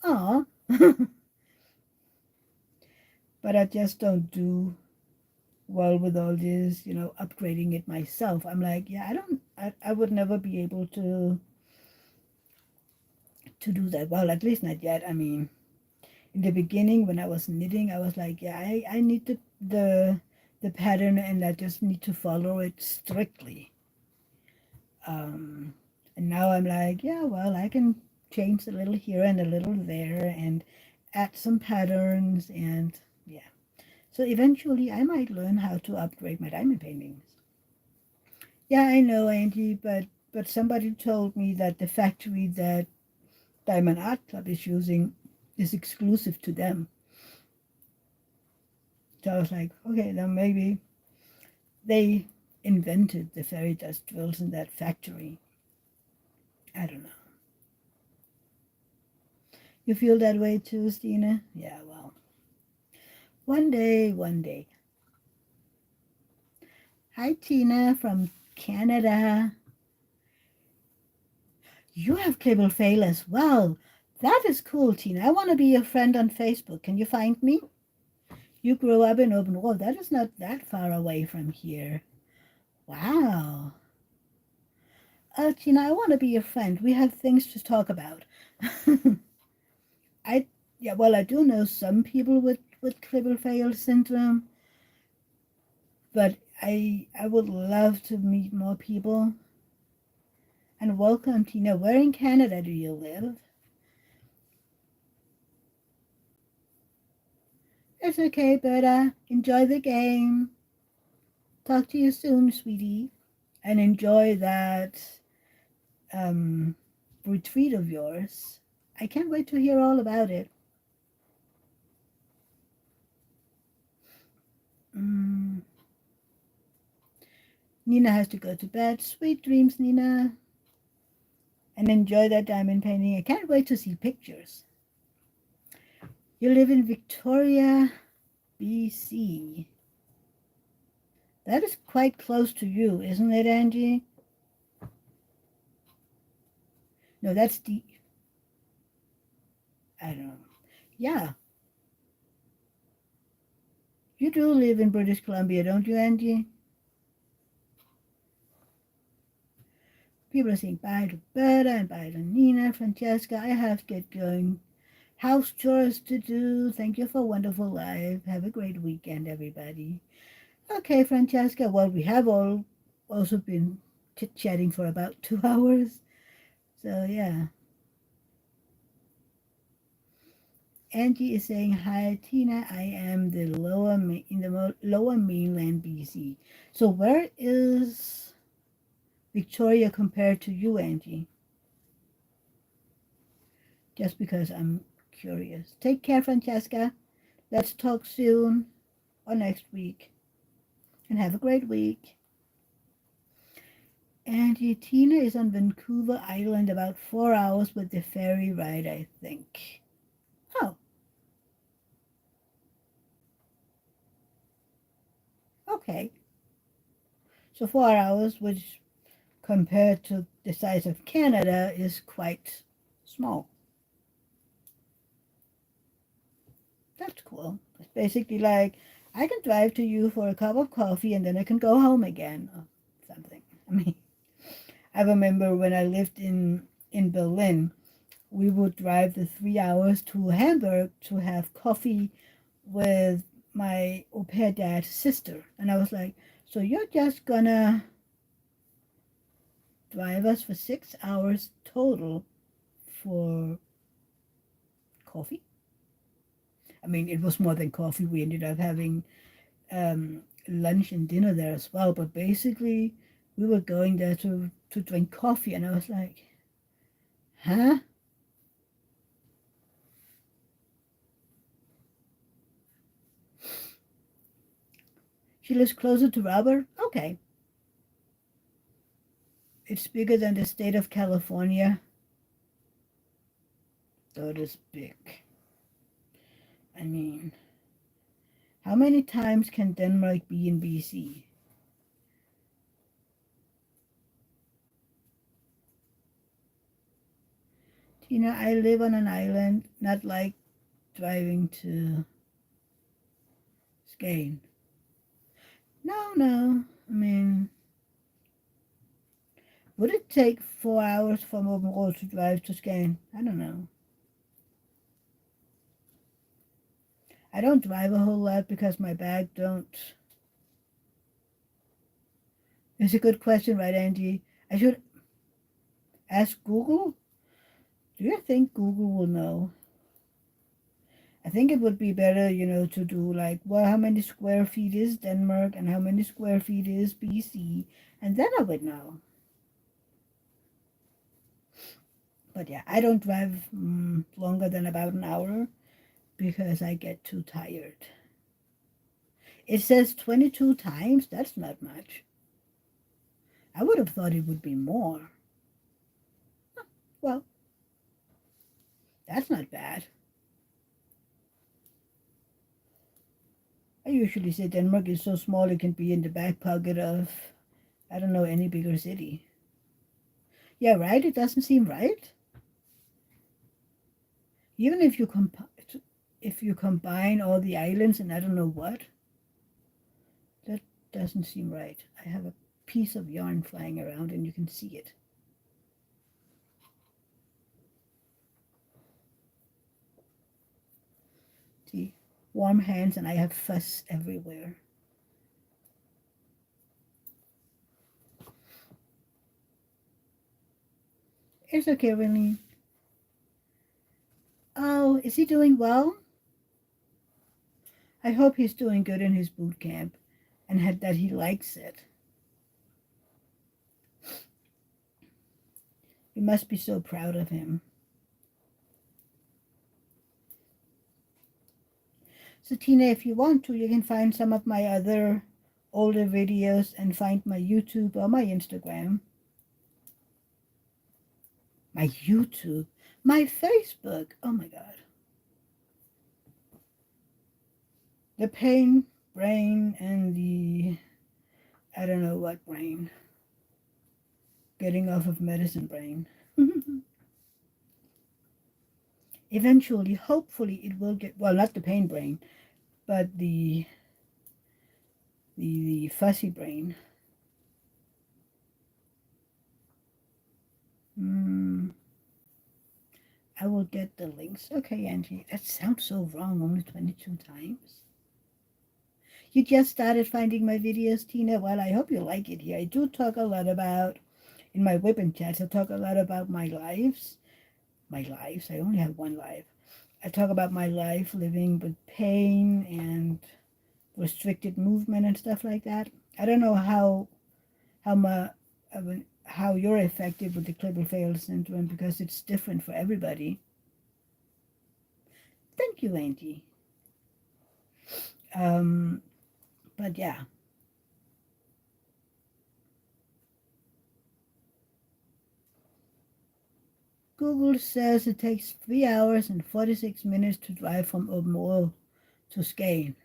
oh. But I just don't do well with all this, upgrading it myself. I'm like, yeah, I would never be able to do that well, at least not yet. I mean, in the beginning when I was knitting, I was like, yeah, I need the pattern and I just need to follow it strictly. And now I'm like, yeah, well, I can change a little here and a little there and add some patterns and yeah. So eventually I might learn how to upgrade my diamond paintings. Yeah, I know, Angie, but somebody told me that the factory that Diamond Art Club is using is exclusive to them. So I was like, okay, then maybe they invented the fairy dust drills in that factory. I don't know. You feel that way too, Stina? Yeah, well, one day, one day. Hi, Tina from Canada. You have Cable Fail as well. That is cool, Tina. I want to be your friend on Facebook. Can you find me? You grew up in Open World. That is not that far away from here. Wow. Tina, I want to be your friend. We have things to talk about. I yeah, well, I do know some people with Klippel-Feil syndrome, but I would love to meet more people. And welcome, Tina. Where in Canada do you live? It's okay, Berta. Enjoy the game. Talk to you soon, sweetie. And enjoy that um, retreat of yours. I can't wait to hear all about it. Mm. Nina has to go to bed. Sweet dreams, Nina. And enjoy that diamond painting. I can't wait to see pictures. You live in Victoria, BC. That is quite close to you, isn't it, Angie? No, that's the... I don't know. Yeah, you do live in British Columbia, don't you, Angie? People are saying bye to Berta and bye to Nina, Francesca. I have to get going. House chores to do. Thank you for a wonderful life. Have a great weekend, everybody. Okay, Francesca. Well, we have all also been chit-chatting for about 2 hours. So, yeah. Angie is saying, hi, Tina. I am in the lower mainland BC. So where is Victoria compared to you, Angie? Just because I'm curious. Take care, Francesca. Let's talk soon or next week. And have a great week. Angie, Tina is on Vancouver Island about 4 hours with the ferry ride, I think. Oh, okay. So 4 hours, which compared to the size of Canada is quite small. That's cool. It's basically like I can drive to you for a cup of coffee and then I can go home again or something. I mean, I remember when I lived in Berlin, we would drive the 3 hours to Hamburg to have coffee with my au pair dad's sister. And I was like, so you're just gonna drive us for 6 hours total for coffee? I mean, it was more than coffee. We ended up having lunch and dinner there as well. But basically, we were going there to drink coffee. And I was like, huh? She lives closer to Robert? Okay. It's bigger than the state of California. So it is big. I mean, how many times can Denmark be in BC? Tina, I live on an island, not like driving to Skane. No, no. I mean, would it take 4 hours from Open to drive to Skane? I don't know. I don't drive a whole lot because my bag don't. It's a good question, right, Angie? I should ask Google. Do you think Google will know? I think it would be better, to do like, well, how many square feet is Denmark and how many square feet is BC? And then I would know. But yeah, I don't drive longer than about an hour because I get too tired. It says 22 times. That's not much. I would have thought it would be more. Well, that's not bad. I usually say Denmark is so small it can be in the back pocket of, I don't know, any bigger city. Yeah, right? It doesn't seem right. Even if you combine all the islands and I don't know what, that doesn't seem right. I have a piece of yarn flying around and you can see it. See, warm hands and I have fuss everywhere. It's okay, really. Oh, is he doing well? I hope he's doing good in his boot camp and that he likes it. You must be so proud of him. So Tina, if you want to, you can find some of my other older videos and find my YouTube or my Instagram. My YouTube, my Facebook. Oh my God. The pain brain and the, I don't know what brain. Getting off of medicine brain. Eventually, hopefully, it will get, well, not the pain brain, but the fussy brain. I will get the links. Okay, Angie, that sounds so wrong, only 22 times. You just started finding my videos, Tina. Well, I hope you like it here. I do talk a lot about, in my weapon chats, I talk a lot about my lives. My lives, I only have one life. I talk about my life living with pain and restricted movement and stuff like that. I don't know how my how you're affected with the Klippel-Feil syndrome because it's different for everybody. Thank you, Angie. But yeah. Google says it takes 3 hours and 46 minutes to drive from Open to Skane.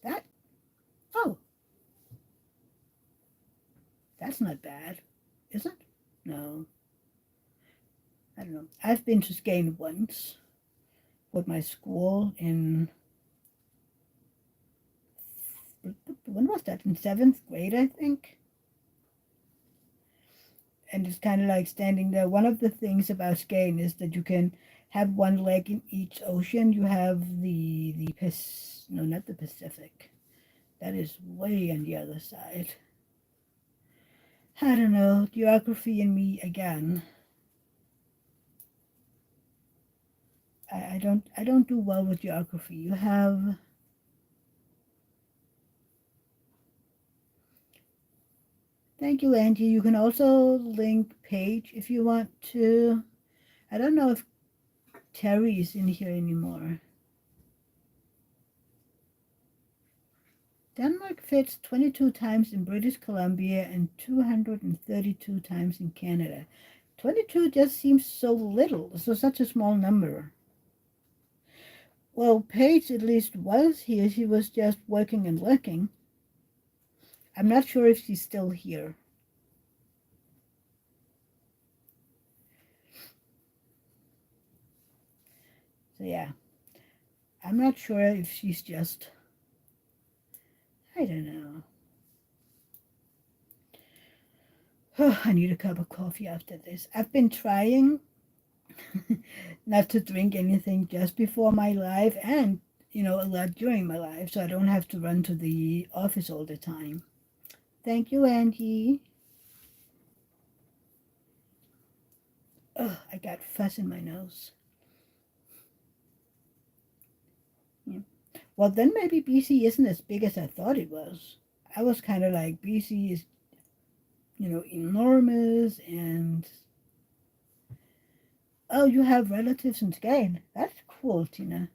That, oh, that's not bad, is it? No, I don't know. I've been to Skane once with my school in when was that? In 7th grade, I think. And it's kind of like standing there. One of the things about skiing is that you can have one leg in each ocean. You have no, not the Pacific. That is way on the other side. I don't know, geography and me again. I don't do well with geography. You have thank you, Angie. You can also link Paige if you want to. I don't know if Terry is in here anymore. Denmark fits 22 times in British Columbia and 232 times in Canada. 22 just seems so little, so such a small number. Well, Paige at least was here. She was just working and working. I'm not sure if she's still here. So yeah, I'm not sure if she's just, I don't know. Oh, I need a cup of coffee after this. I've been trying not to drink anything just before my live and, a lot during my live, so I don't have to run to the office all the time. Thank you, Angie. Oh, I got fuzz in my nose. Yeah. Well, then maybe BC isn't as big as I thought it was. I was kind of like, BC is, enormous, and oh, you have relatives in Spain. That's cool, Tina.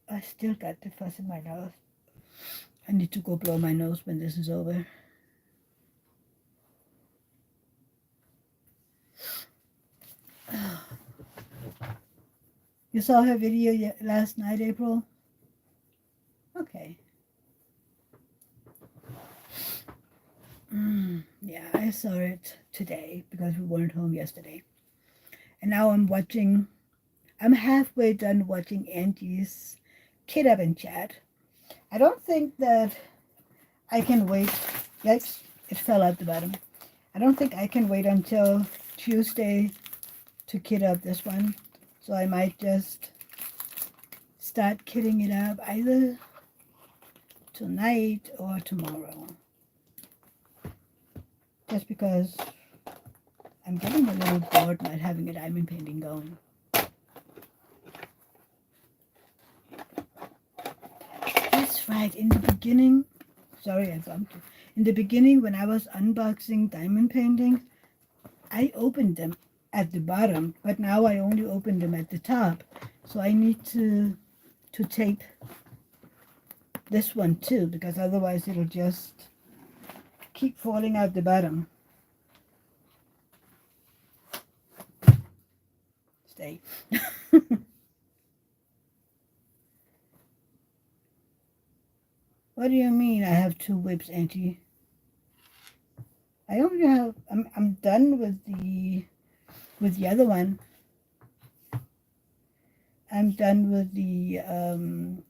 I still got the fuzz in my nose. I need to go blow my nose when this is over. You saw her video last night, April? Okay. Yeah, I saw it today because we weren't home yesterday. And now I'm halfway done watching Angie's Kid Up and Chat. I don't think that I can wait. Yikes, it fell out the bottom. I don't think I can wait until Tuesday to kid up this one. So I might just start kidding it up either tonight or tomorrow. Just because I'm getting a little bored not having a diamond painting going. That's right, in the beginning, sorry I bumped you. In the beginning when I was unboxing diamond paintings, I opened them at the bottom, but now I only open them at the top. So I need to tape this one too, because otherwise it'll just keep falling out the bottom. Stay. What do you mean I have 2 whips, Auntie? I only have, I'm done with the other one. I'm done with the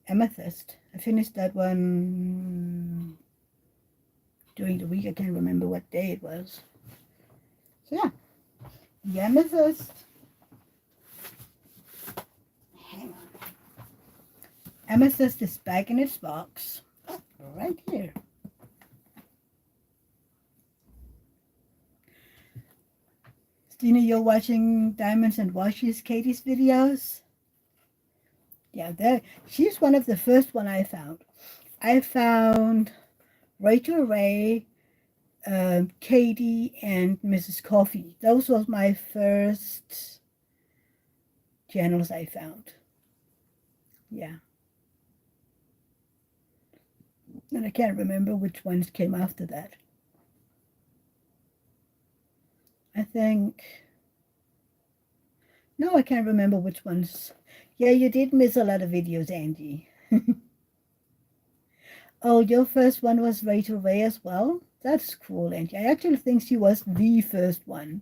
amethyst. I finished that one during the week. I can't remember what day it was. So yeah, the amethyst. Hang on. Amethyst is back in its box, right here. Stina, you're watching Diamonds and Washes, Katie's videos? Yeah, she's one of the first one I found. I found Rachel Ray, Katie, and Mrs. Coffee. Those were my first channels I found. Yeah. And I can't remember which ones came after that. I think... No, I can't remember which ones. Yeah, you did miss a lot of videos, Angie. Oh, your first one was Rachel Ray as well? That's cool, Angie. I actually think she was the first one,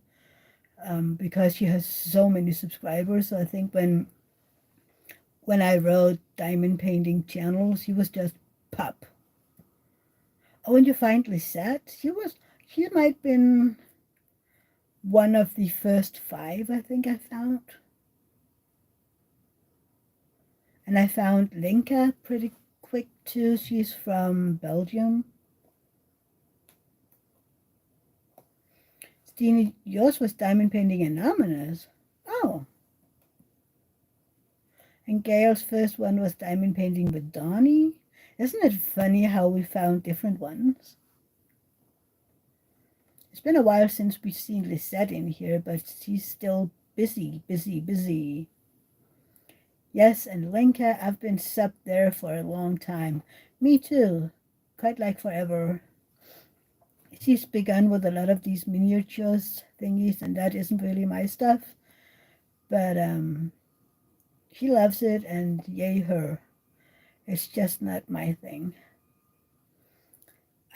because she has so many subscribers. So I think when when I wrote diamond painting channels, he was just pop. Oh, when you find Lisette, she might been one of the first five I think I found. And I found Linka pretty quick too. She's from Belgium. Stine, yours was diamond painting anonymous. Oh. And Gail's first one was diamond painting with Donnie. Isn't it funny how we found different ones? It's been a while since we've seen Lisette in here, but she's still busy, busy, busy. Yes, and Lenka, I've been sub there for a long time. Me too. Quite like forever. She's begun with a lot of these miniatures thingies, and that isn't really my stuff. But she loves it, and yay her. It's just not my thing.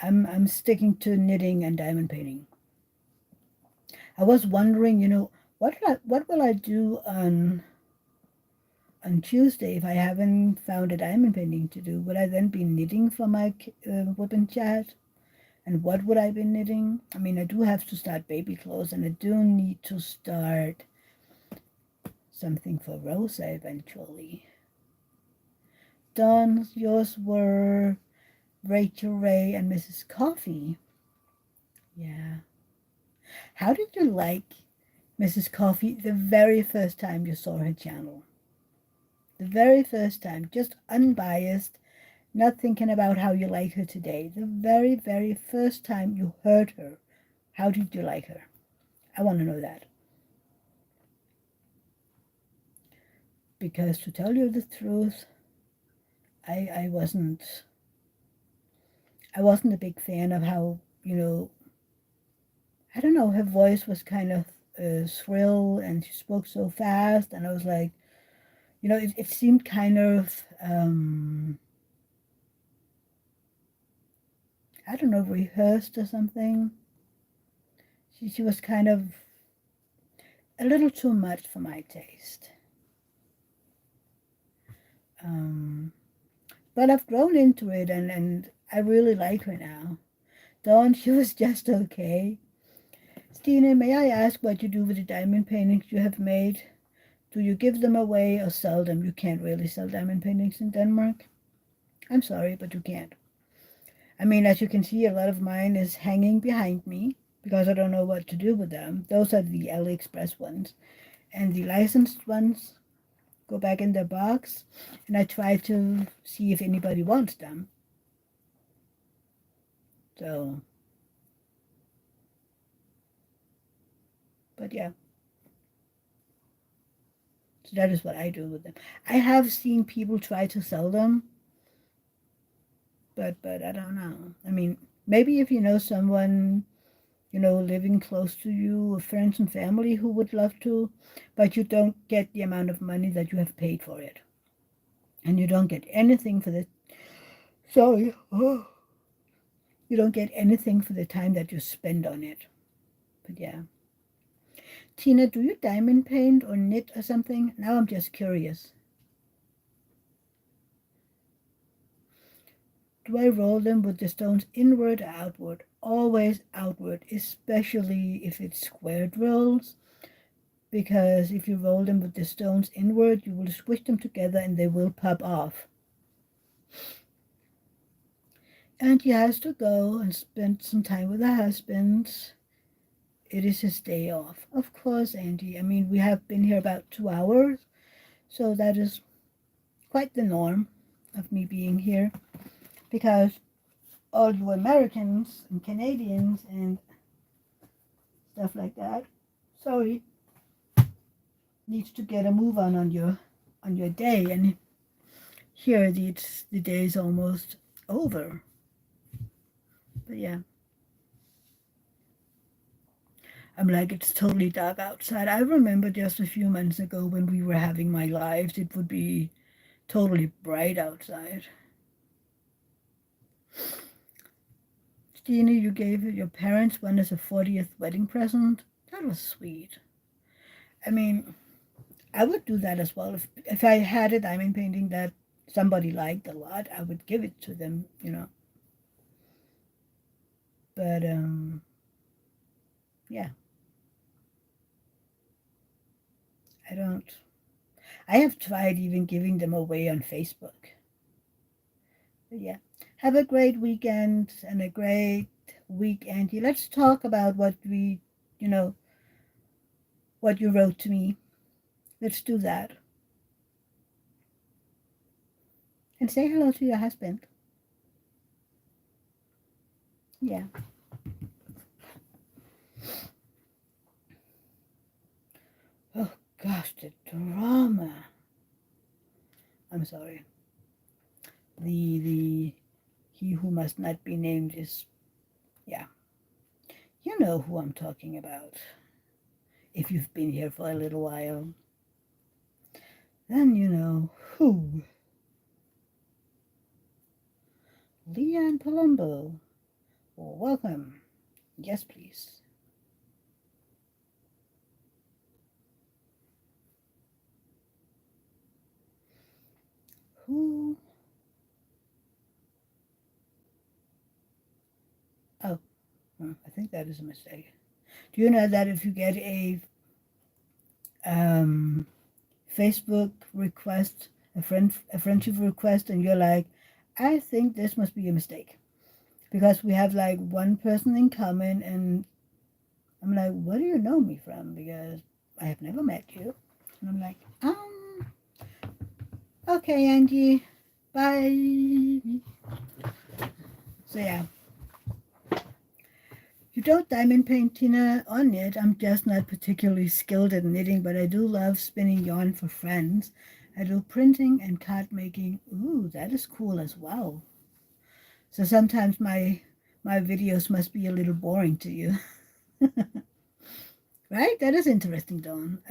I'm sticking to knitting and diamond painting. I was wondering, what will I do on Tuesday if I haven't found a diamond painting to do? Would I then be knitting for my women chat? And what would I be knitting? I mean, I do have to start baby clothes, and I do need to start something for Rosa eventually. Dawn, yours were Rachel Ray and Mrs. Coffee. Yeah. How did you like Mrs. Coffee the very first time you saw her channel? The very first time, just unbiased, not thinking about how you like her today. The very, very first time you heard her, how did you like her? I want to know that. Because to tell you the truth, I wasn't a big fan of how, I don't know, her voice was kind of shrill, and she spoke so fast, and I was like, it seemed kind of, I don't know, rehearsed or something. She was kind of a little too much for my taste. But I've grown into it, and I really like her now. Dawn, she was just okay. Stine, may I ask what you do with the diamond paintings you have made? Do you give them away or sell them? You can't really sell diamond paintings in Denmark. I'm sorry, but you can't. I mean, as you can see, a lot of mine is hanging behind me because I don't know what to do with them. Those are the AliExpress ones. And the licensed ones go back in their box, and I try to see if anybody wants them. So, but yeah. So that is what I do with them. I have seen people try to sell them, but I don't know. I mean, maybe if you know someone, living close to you, or friends and family who would love to, but you don't get the amount of money that you have paid for it. And you don't get anything for the, sorry, oh, you don't get anything for the time that you spend on it. But yeah. Tina, do you diamond paint or knit or something? Now I'm just curious. Do I roll them with the stones inward or outward? Always outward, especially if it's square drills, because if you roll them with the stones inward, you will squish them together and they will pop off. And he has to go and spend some time with her husband. It is his day off. Of course, Andy. I mean, we have been here about 2 hours, so that is quite the norm of me being here, because all you Americans and Canadians and stuff like that, sorry, needs to get a move on your day, and here the day is almost over. But yeah, I'm like, it's totally dark outside. I remember just a few months ago when we were having my lives, it would be totally bright outside. Stine, you gave your parents one as a 40th wedding present. That was sweet. I mean, I would do that as well. If I had a diamond painting that somebody liked a lot, I would give it to them, you know. But yeah, I don't. I have tried even giving them away on Facebook. But yeah, have a great weekend and a great week, Angie. Let's talk about you know, what you wrote to me. Let's do that. And say hello to your husband. Yeah. Oh gosh, the drama. I'm sorry. The he who must not be named is, yeah. You know who I'm talking about. If you've been here for a little while, then you know who. Leon Palumbo. Welcome. Yes, please. Who? Oh, I think that is a mistake. Do you know that if you get a um, Facebook request, a friendship request, and you're like, I think this must be a mistake because we have like one person in common, and I'm like, where do you know me from? Because I have never met you. And I'm like, okay, Angie, bye. So yeah, you don't diamond paint, Tina, on it. I'm just not particularly skilled at knitting, but I do love spinning yarn for friends. I do printing and card making. Ooh, that is cool as well. So sometimes my videos must be a little boring to you, right? That is interesting, Dawn.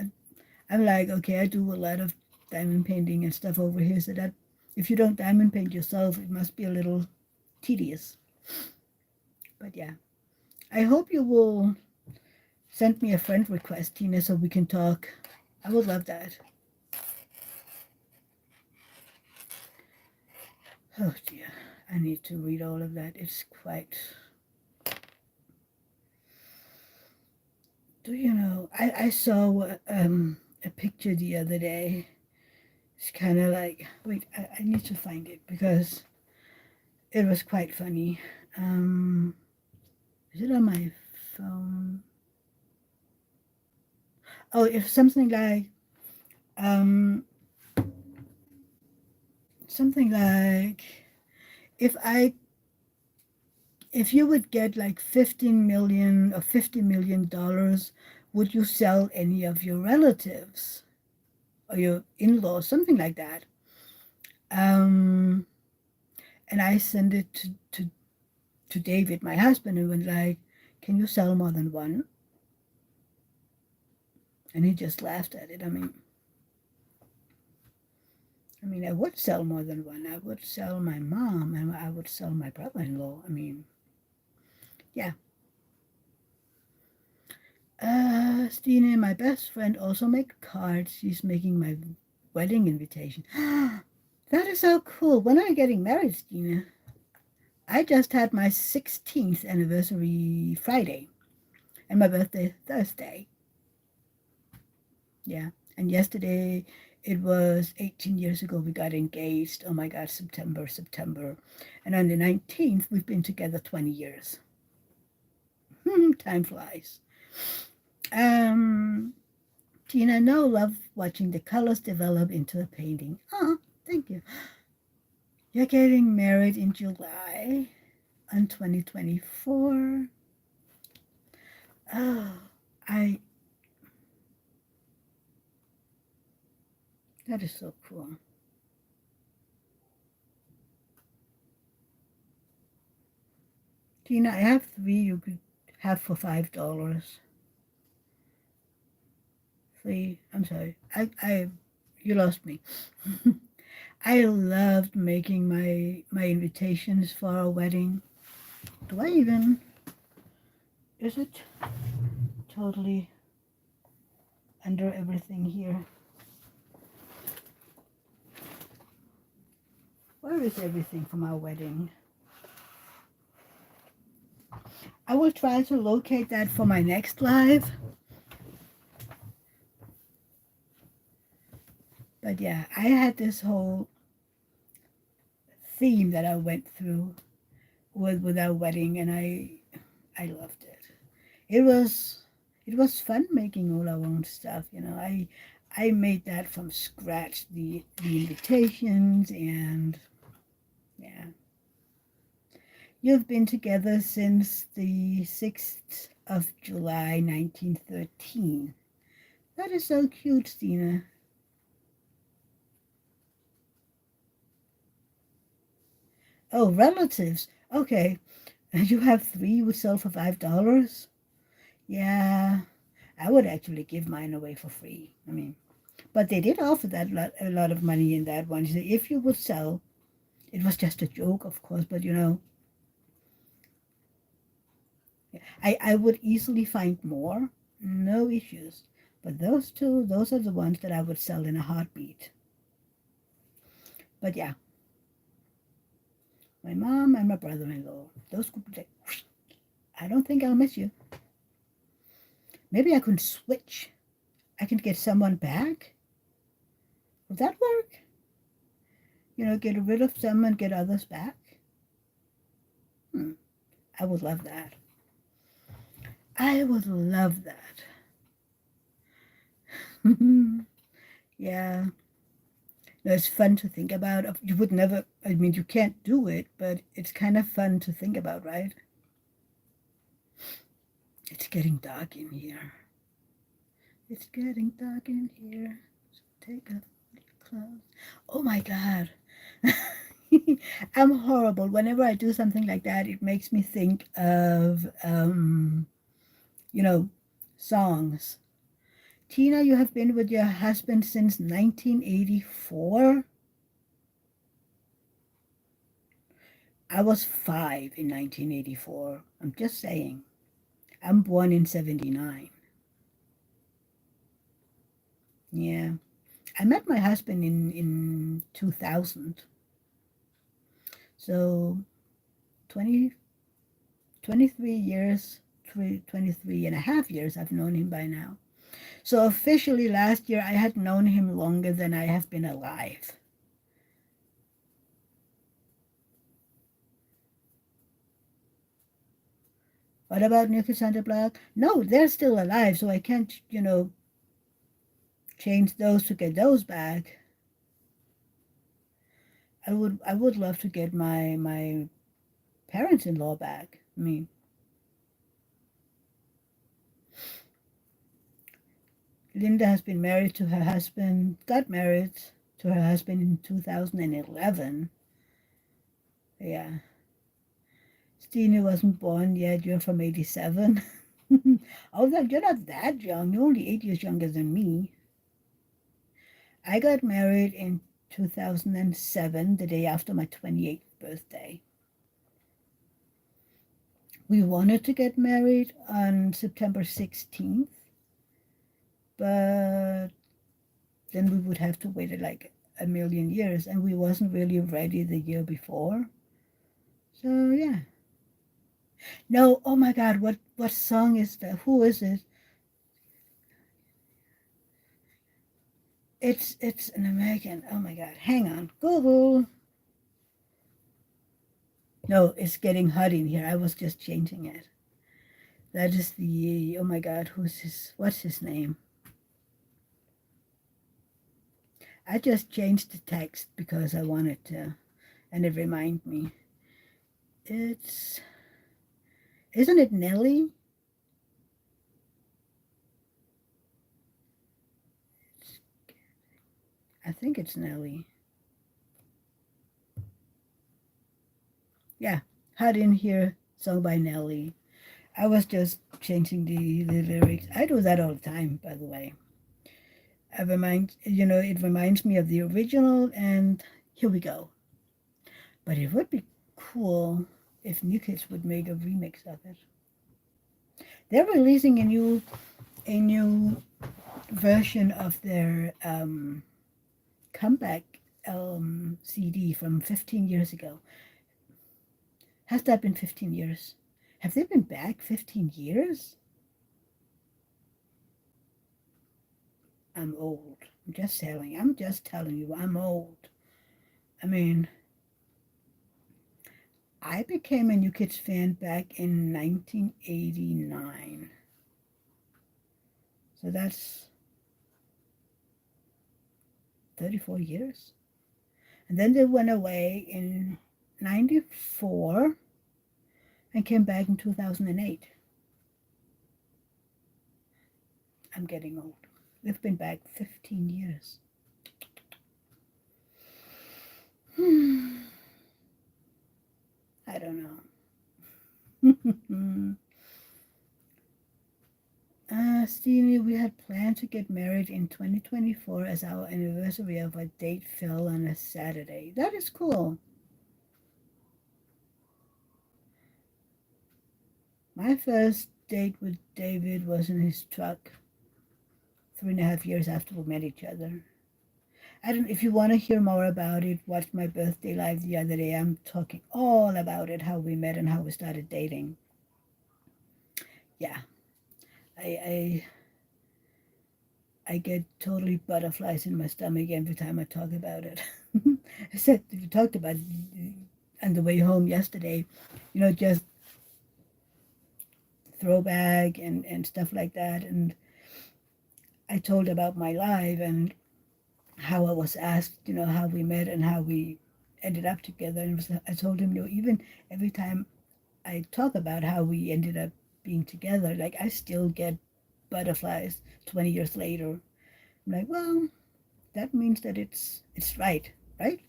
I'm like, okay, I do a lot of diamond painting and stuff over here, so that if you don't diamond paint yourself, it must be a little tedious. But yeah, I hope you will send me a friend request, Tina, so we can talk. I would love that. Oh dear, I need to read all of that. It's quite. Do you know? I saw a picture the other day. It's kind of like, wait, I need to find it because it was quite funny. Um, is it on my phone? Oh, if um, something like, if I, if you would get like 15 million or $50 million, would you sell any of your relatives or your in-laws, something like that? Um, and I sent it to David, my husband, and was like, can you sell more than one? And he just laughed at it. I mean, I would sell more than one. I would sell my mom and I would sell my brother-in-law. I mean, yeah. Stina, my best friend, also make cards. She's making my wedding invitation. That is so cool. When are you getting married, Stina? I just had my 16th anniversary Friday and my birthday Thursday. Yeah. And yesterday it was 18 years ago we got engaged. Oh my God, September. And on the 19th, we've been together 20 years. Time flies. Um, Tina, no, love watching the colors develop into a painting. Oh, thank you. You're getting married in July on 2024. Oh, I, that is so cool. Tina, I have three you could have for $5. Three, I'm sorry. You lost me. I loved making my invitations for our wedding. Do I even, is it totally under everything here? Where is everything from our wedding? I will try to locate that for my next live. But yeah, I had this whole theme that I went through with our wedding, and I loved it. It was it was fun making all our own stuff. I made that from scratch. The invitations and yeah. You've been together since the 6th of July 1913. That is so cute, Stina. Oh, relatives. Okay. You have three you would sell for $5? Yeah. I would actually give mine away for free. I mean, but they did offer a lot of money in that one. She said, if you would sell, it was just a joke, of course, but I would easily find more, no issues. But those two, those are the ones that I would sell in a heartbeat. But yeah, my mom and my brother-in-law, those could be like, I don't think I'll miss you. Maybe I could switch. I can get someone back. Would that work? Get rid of some and get others back. Hmm. I would love that. I would love that. Yeah. No, it's fun to think about. You would never, I mean, you can't do it, but it's kind of fun to think about, right? It's getting dark in here. It's getting dark in here. So take off your clothes. Oh my God. I'm horrible. Whenever I do something like that, it makes me think of, you know, songs. Tina, you have been with your husband since 1984. I was 5 in 1984. I'm just saying. I'm born in 79. Yeah. I met my husband in 2000. So 20, 23 years, 23 and a half years I've known him by now. So officially last year I had known him longer than I have been alive. What about New Kids on the Block? No, they're still alive, so I can't, change those to get those back. I would love to get my parents-in-law back. I mean, Linda has been married to her husband, got married to her husband in 2011. Yeah. Stina wasn't born yet. You're from 87. Oh, you're not that young. You're only 8 years younger than me. I got married in 2007, the day after my 28th birthday. We wanted to get married on September 16th, but then we would have to wait like a million years, and we wasn't really ready the year before. So yeah. No, oh my God, what song is that? Who is it? It's an American. Oh my God, hang on, Google. No, it's getting hot in here. I was just changing it. That is oh my God, what's his name? I just changed the text because I wanted to, and it reminded me. It's, isn't it Nelly? I think it's Nelly. Yeah, Hot in Here, sung by Nelly. I was just changing the lyrics. I do that all the time, by the way. It reminds me of the original, and here we go. But it would be cool if New Kids would make a remix of it. They're releasing a new version of their comeback CD from 15 years ago. Has that been 15 years? Have they been back 15 years? I'm old. I'm just telling you, I'm old. I mean, I became a New Kids fan back in 1989. So that's 34 years. And then they went away in 94 and came back in 2008. I'm getting old. They've been back 15 years. I don't know. Stevie, we had planned to get married in 2024 as our anniversary of our date fell on a Saturday. That is cool. My first date with David was in his truck 3.5 years after we met each other. I don't. If you want to hear more about it, watch my birthday live the other day. I'm talking all about it, how we met and how we started dating. Yeah, I I get totally butterflies in my stomach every time I talk about it. I said we talked about it on the way home yesterday. Just throwback and stuff like that. And I told about my life and how I was asked, how we met and how we ended up together. And I told him, even every time I talk about how we ended up being together, like I still get butterflies 20 years later. I'm like, well, that means that it's right, right?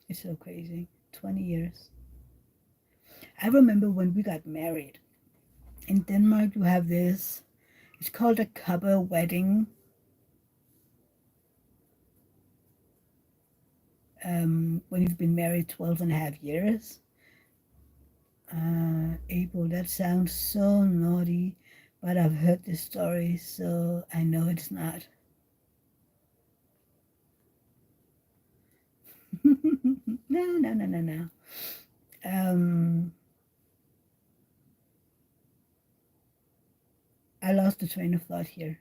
It's so crazy. 20 years. I remember when we got married. In Denmark, you have this, it's called a couple wedding. When you've been married 12 and a half years. April, that sounds so naughty, but I've heard this story, so I know it's not. No, no, no, no, no. Um, I lost the train of thought here.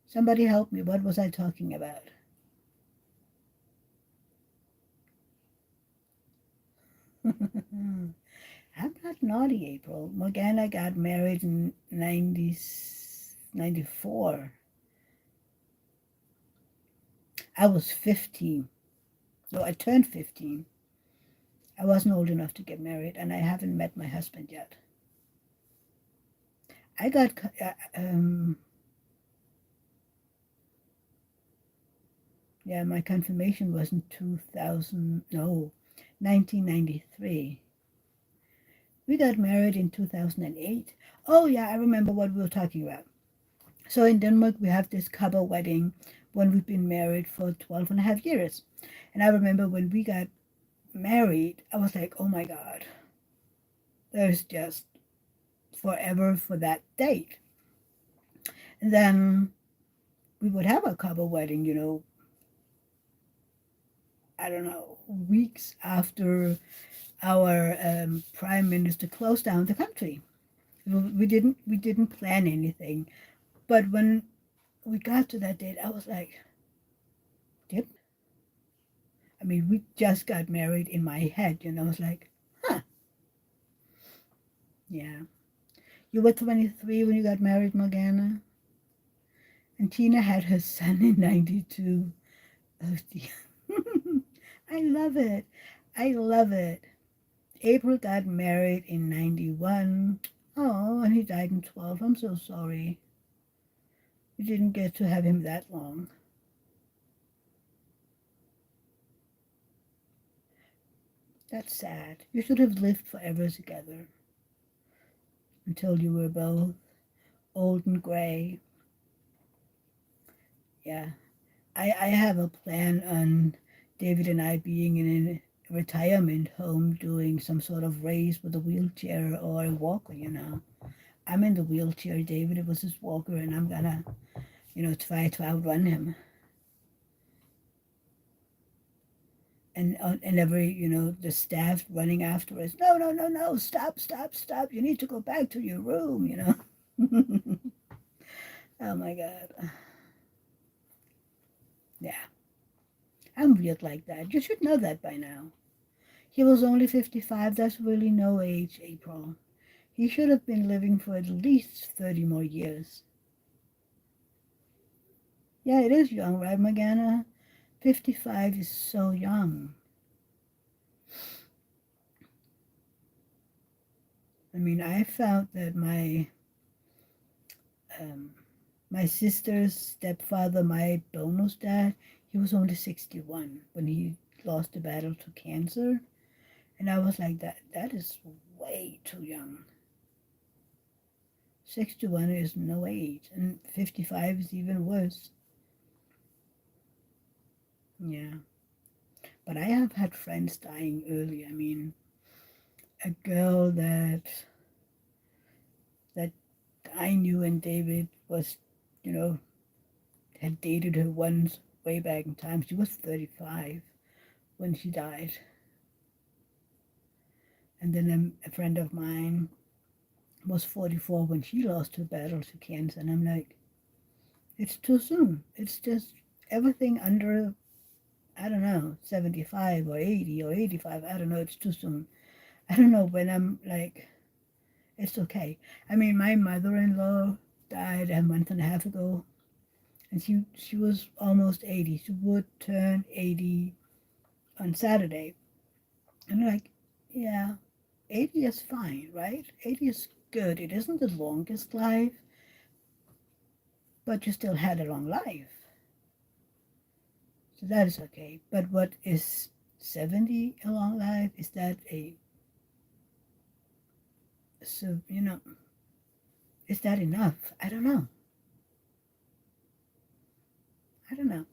Somebody help me. What was I talking about? I'm not naughty, April. Morgana got married in 94. I was 15. No, I turned 15. I wasn't old enough to get married, and I haven't met my husband yet. I got, yeah, my confirmation was in 2000, no, 1993. We got married in 2008. Oh, yeah, I remember what we were talking about. So in Denmark, we have this couple wedding when we've been married for 12 and a half years. And I remember when we got married, I was like, oh my God, there's just forever for that date. And then we would have a couple wedding, I don't know, weeks after our prime minister closed down the country. We didn't plan anything, but when we got to that date, I was like, did I mean we just got married in my head, I was like, huh, yeah. You were 23 when you got married, Morgana, and Tina had her son in 92. Oh dear. I love it. I love it. April got married in 91. Oh, and he died in 12. I'm so sorry. We didn't get to have him that long. That's sad. You should have lived forever together until you were both old and gray. Yeah. I have a plan on David and I being in a retirement home doing some sort of race with a wheelchair or a walker. I'm in the wheelchair. David was his walker, and I'm gonna try to outrun him. And every, the staff running after us. No, no, no, no, stop, stop, stop. You need to go back to your room. Oh my God. Yeah, I'm weird like that. You should know that by now. He was only 55. That's really no age, April. He should have been living for at least 30 more years. Yeah, it is young, right, Morgana? 55 is so young. I mean, I found that um, my sister's stepfather, my bonus dad, he was only 61 when he lost the battle to cancer. And I was like, that is way too young. 61 is no age, and 55 is even worse. Yeah. But I have had friends dying early. I mean, a girl that I knew and David was, you know, had dated her once way back in time. She was 35 when she died. And then a friend of mine was 44 when she lost her battle to cancer. And I'm like, it's too soon. It's just everything under, I don't know, 75 or 80 or 85. I don't know. It's too soon. I don't know when I'm like, it's okay. I mean, my mother-in-law died a month and a half ago, and she was almost 80. She would turn 80 on Saturday. And I'm like, yeah, 80 is fine, right? 80 is good. It isn't the longest life, but you still had a long life. So that is okay. But what is 70 a long life? Is that so, is that enough? I don't know. I don't know.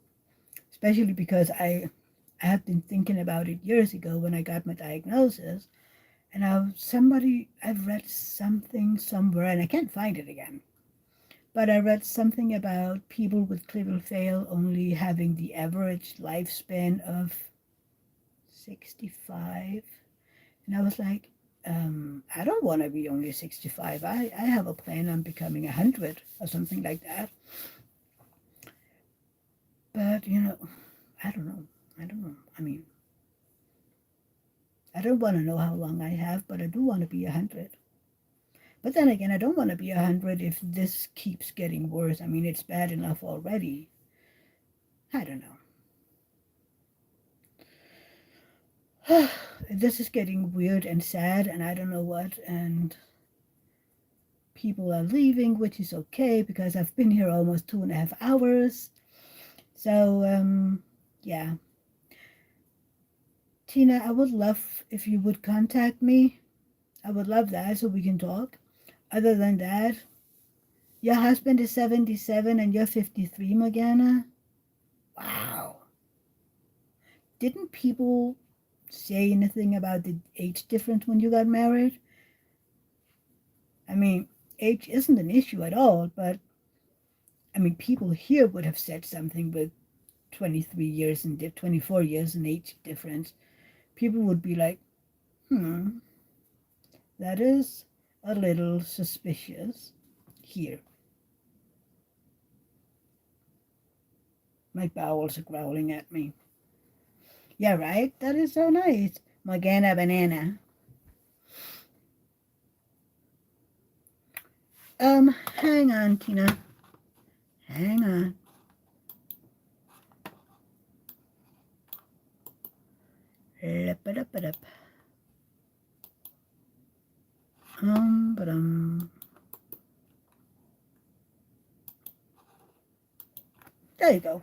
Especially because I have been thinking about it years ago when I got my diagnosis. And I've read something somewhere, and I can't find it again. But I read something about people with liver fail only having the average lifespan of 65. And I was like, I don't want to be only 65. I have a plan on becoming 100 or something like that. But, I don't know. I don't know. I mean, I don't want to know how long I have, but I do want to be 100. But then again, I don't want to be 100 if this keeps getting worse. I mean, it's bad enough already. I don't know. This is getting weird and sad, and I don't know what. And people are leaving, which is okay because I've been here almost 2.5 hours. So, yeah. Tina, I would love if you would contact me. I would love that so we can talk. Other than that, your husband is 77 and you're 53, Morgana? Wow. Didn't people say anything about the age difference when you got married? I mean, age isn't an issue at all, but I mean, people here would have said something with 23 years and 24 years in age difference. People would be like, that is a little suspicious here. My bowels are growling at me. Yeah, right? That is so nice. Morgana banana. Hang on, Tina. Hang on. Lip-a-dip-a-dip. Ba-dum. There you go.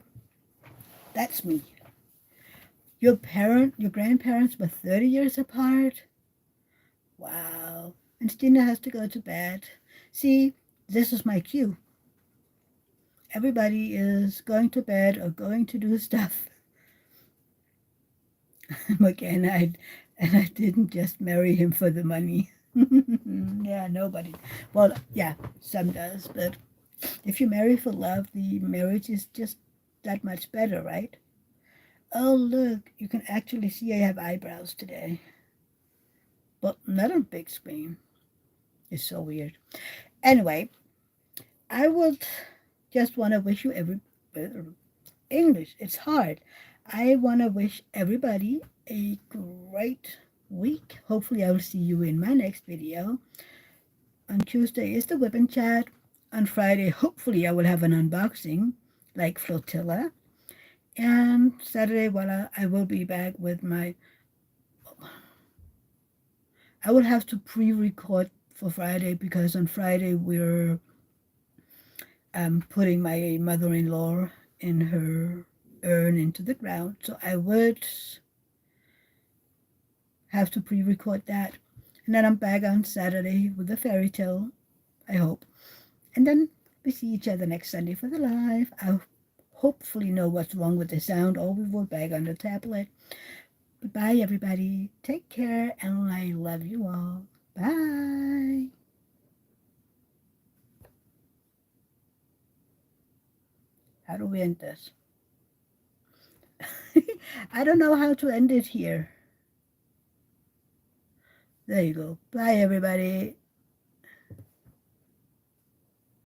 That's me. Your grandparents were 30 years apart? Wow. And Stina has to go to bed. See, this is my cue. Everybody is going to bed or going to do stuff. Again, I didn't just marry him for the money. Yeah, nobody. Well, yeah, some does, but If you marry for love, the marriage is just that much better, right? Oh, look, you can actually see I have eyebrows today, but not on big screen. It's so weird. Anyway, I would just want to wish you every English. It's hard. I want to wish everybody a great week. Hopefully, I will see you in my next video. On Tuesday is the weapon chat. On Friday, hopefully, I will have an unboxing like Flotilla. And Saturday, voila, I will be back with my. I will have to pre record for Friday because on Friday we're putting my mother in law in her urn into the ground. So I would have to pre record that. And then I'm back on Saturday with a fairy tale, I hope. And then we see each other next Sunday for the live. I'll hopefully know what's wrong with the sound, or we will back on the tablet. Bye, everybody. Take care, and I love you all. Bye. How do we end this? I don't know how to end it here. There you go. Bye, everybody.